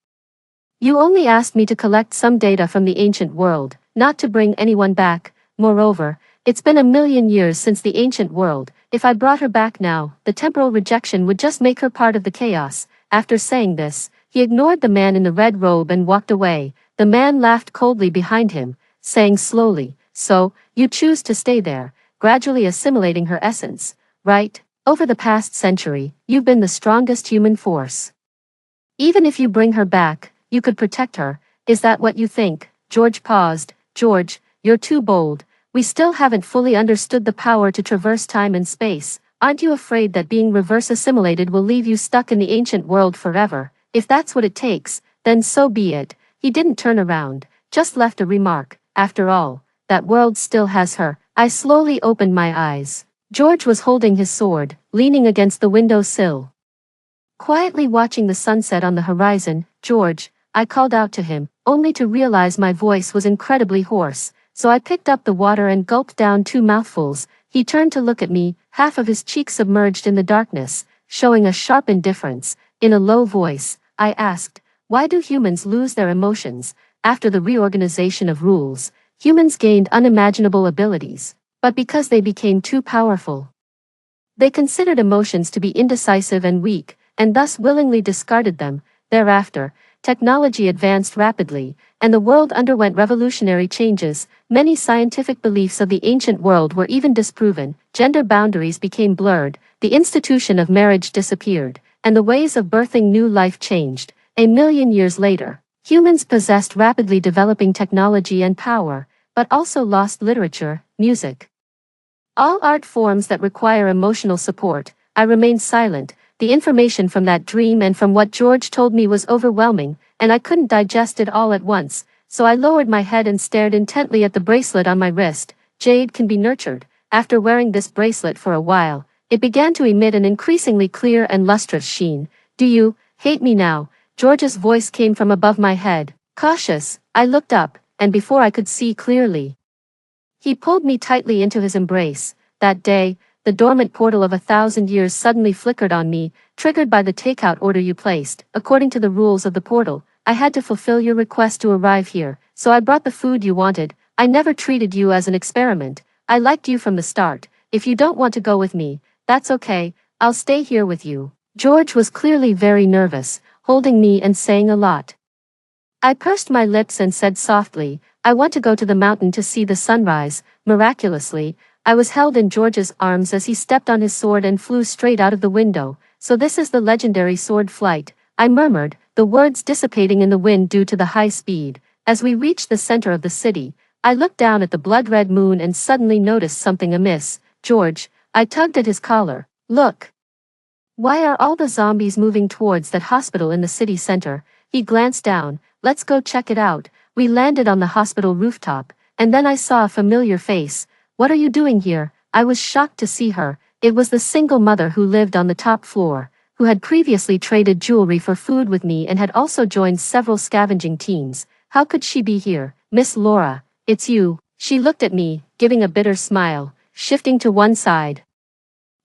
you only asked me to collect some data from the ancient world, not to bring anyone back. Moreover, it's been 1,000,000 years since the ancient world. If I brought her back now, the temporal rejection would just make her part of the chaos." After saying this, he ignored the man in the red robe and walked away. The man laughed coldly behind him, saying slowly, "So, you choose to stay there, gradually assimilating her essence, right? Over the past century, you've been the strongest human force. Even if you bring her back, you could protect her. Is that what you think?" George paused. "George, you're too bold. We still haven't fully understood the power to traverse time and space. Aren't you afraid that being reverse assimilated will leave you stuck in the ancient world forever? If that's what it takes, then so be it." He didn't turn around, just left a remark. "After all, that world still has her." I slowly opened my eyes. George was holding his sword, leaning against the window sill, quietly watching the sunset on the horizon. "George," I called out to him, only to realize my voice was incredibly hoarse, so I picked up the water and gulped down 2 mouthfuls. He turned to look at me, half of his cheek submerged in the darkness, showing a sharp indifference. In a low voice, I asked, "Why do humans lose their emotions?" After the reorganization of rules, humans gained unimaginable abilities, but because they became too powerful, they considered emotions to be indecisive and weak, and thus willingly discarded them. Thereafter, technology advanced rapidly, and the world underwent revolutionary changes. Many scientific beliefs of the ancient world were even disproven, gender boundaries became blurred, the institution of marriage disappeared, and the ways of birthing new life changed. A million years later, humans possessed rapidly developing technology and power, but also lost literature, music, all art forms that require emotional support. I remained silent. The information from that dream and from what George told me was overwhelming, and I couldn't digest it all at once, so I lowered my head and stared intently at the bracelet on my wrist. Jade can be nurtured. After wearing this bracelet for a while, it began to emit an increasingly clear and lustrous sheen. Do you hate me now? George's voice came from above my head. Cautious, I looked up, and before I could see clearly, he pulled me tightly into his embrace. That day, the dormant portal of 1,000 years suddenly flickered on me, triggered by the takeout order you placed. According to the rules of the portal, I had to fulfill your request to arrive here, so I brought the food you wanted. I never treated you as an experiment. I liked you from the start. If you don't want to go with me, that's okay, I'll stay here with you. George was clearly very nervous, holding me and saying a lot. I pursed my lips and said softly, I want to go to the mountain to see the sunrise. Miraculously, I was held in George's arms as he stepped on his sword and flew straight out of the window. So this is the legendary sword flight, I murmured, the words dissipating in the wind due to the high speed. As we reached the center of the city, I looked down at the blood-red moon and suddenly noticed something amiss. George, I tugged at his collar. Look. Why are all the zombies moving towards that hospital in the city center? He glanced down. Let's go check it out. We landed on the hospital rooftop, and then I saw a familiar face. What are you doing here? I was shocked to see her. It was the single mother who lived on the top floor, who had previously traded jewelry for food with me and had also joined several scavenging teams. How could she be here? Miss Laura, it's you. She looked at me, giving a bitter smile, shifting to one side.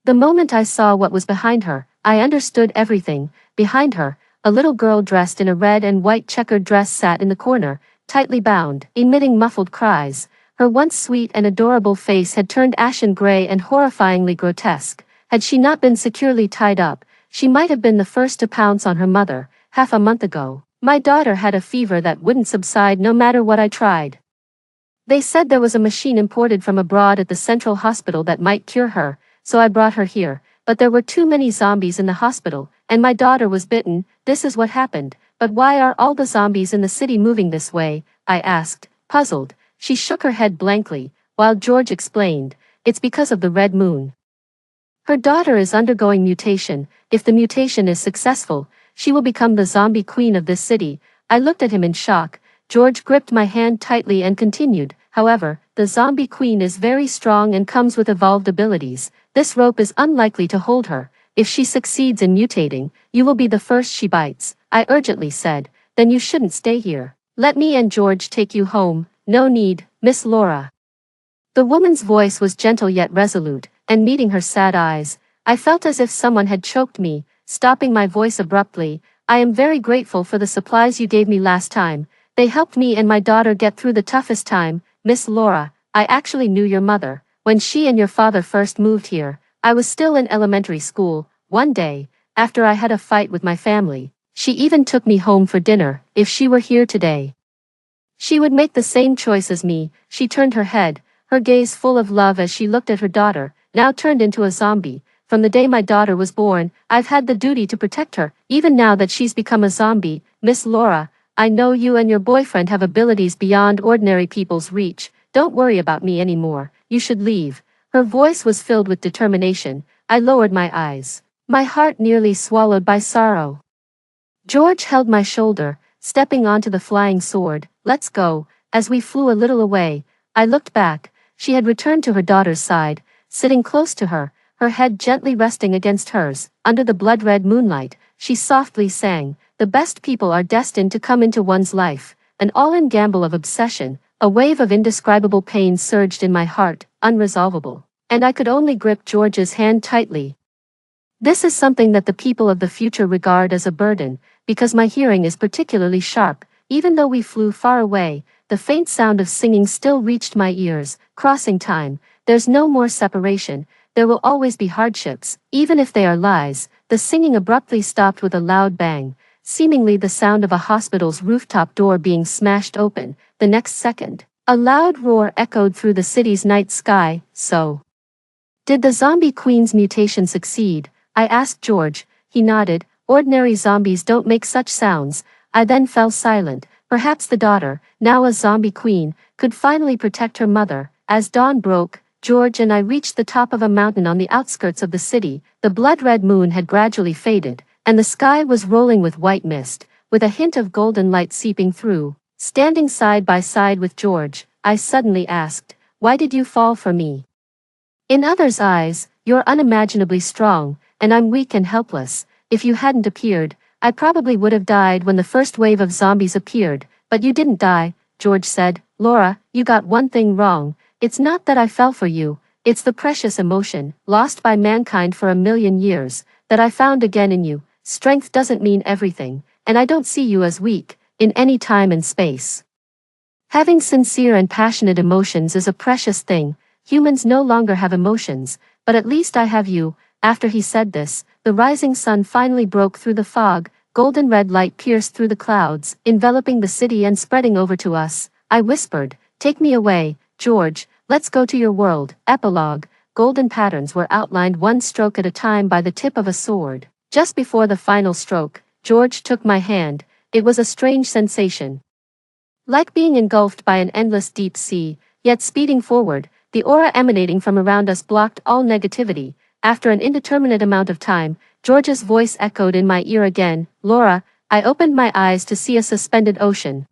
The moment I saw what was behind her, I understood everything. Behind her, a little girl dressed in a red and white checkered dress sat in the corner, tightly bound, emitting muffled cries. Her once sweet and adorable face had turned ashen gray and horrifyingly grotesque. Had she not been securely tied up, she might have been the first to pounce on her mother. Half a month ago, my daughter had a fever that wouldn't subside no matter what I tried. They said there was a machine imported from abroad at the central hospital that might cure her, so I brought her here. But there were too many zombies in the hospital, and my daughter was bitten. This is what happened. But why are all the zombies in the city moving this way? I asked, puzzled. She shook her head blankly, while George explained, it's because of the red moon. Her daughter is undergoing mutation. If the mutation is successful, she will become the zombie queen of this city. I looked at him in shock. George gripped my hand tightly and continued, however, the zombie queen is very strong and comes with evolved abilities. This rope is unlikely to hold her. If she succeeds in mutating, you will be the first she bites. I urgently said, then you shouldn't stay here. Let me and George take you home. No need, Miss Laura. The woman's voice was gentle yet resolute, and meeting her sad eyes, I felt as if someone had choked me. Stopping my voice abruptly, I am very grateful for the supplies you gave me last time. They helped me and my daughter get through the toughest time. Miss Laura, I actually knew your mother. When she and your father first moved here, I was still in elementary school. One day, after I had a fight with my family, she even took me home for dinner. If she were here today, she would make the same choice as me. She turned her head, her gaze full of love as she looked at her daughter, now turned into a zombie. From the day my daughter was born, I've had the duty to protect her, even now that she's become a zombie. Miss Laura, I know you and your boyfriend have abilities beyond ordinary people's reach. Don't worry about me anymore. You should leave. Her voice was filled with determination. I lowered my eyes, my heart nearly swallowed by sorrow. George held my shoulder, stepping onto the flying sword. Let's go. As we flew a little away, I looked back. She had returned to her daughter's side, sitting close to her, her head gently resting against hers. Under the blood-red moonlight, she softly sang, the best people are destined to come into one's life. An all-in gamble of obsession. A wave of indescribable pain surged in my heart, unresolvable, and I could only grip George's hand tightly. This is something that the people of the future regard as a burden, because my hearing is particularly sharp. Even though we flew far away, the faint sound of singing still reached my ears. Crossing time, there's no more separation, there will always be hardships, even if they are lies. The singing abruptly stopped with a loud bang. seemingly the sound of a hospital's rooftop door being smashed open. The next second, a loud roar echoed through the city's night sky. So, did the zombie queen's mutation succeed? I asked George. He nodded. Ordinary zombies don't make such sounds. I then fell silent. Perhaps the daughter, now a zombie queen, could finally protect her mother. As dawn broke, George and I reached the top of a mountain on the outskirts of the city. The blood-red moon had gradually faded, and the sky was rolling with white mist, with a hint of golden light seeping through. Standing side by side with George, I suddenly asked, "Why did you fall for me?" In others' eyes, you're unimaginably strong, and I'm weak and helpless. If you hadn't appeared, I probably would have died when the first wave of zombies appeared, but you didn't die, George said. Laura, you got one thing wrong. It's not that I fell for you, it's the precious emotion, lost by mankind for a million years, that I found again in you. Strength doesn't mean everything, and I don't see you as weak, in any time and space. Having sincere and passionate emotions is a precious thing. Humans no longer have emotions, but at least I have you. After he said this, the rising sun finally broke through the fog. Golden red light pierced through the clouds, enveloping the city and spreading over to us. I whispered, "Take me away, George, let's go to your world." Epilogue. Golden patterns were outlined one stroke at a time by the tip of a sword. Just before the final stroke, George took my hand. It was a strange sensation, like being engulfed by an endless deep sea, yet speeding forward. The aura emanating from around us blocked all negativity. After an indeterminate amount of time, George's voice echoed in my ear again. "Laura." I opened my eyes to see a suspended ocean.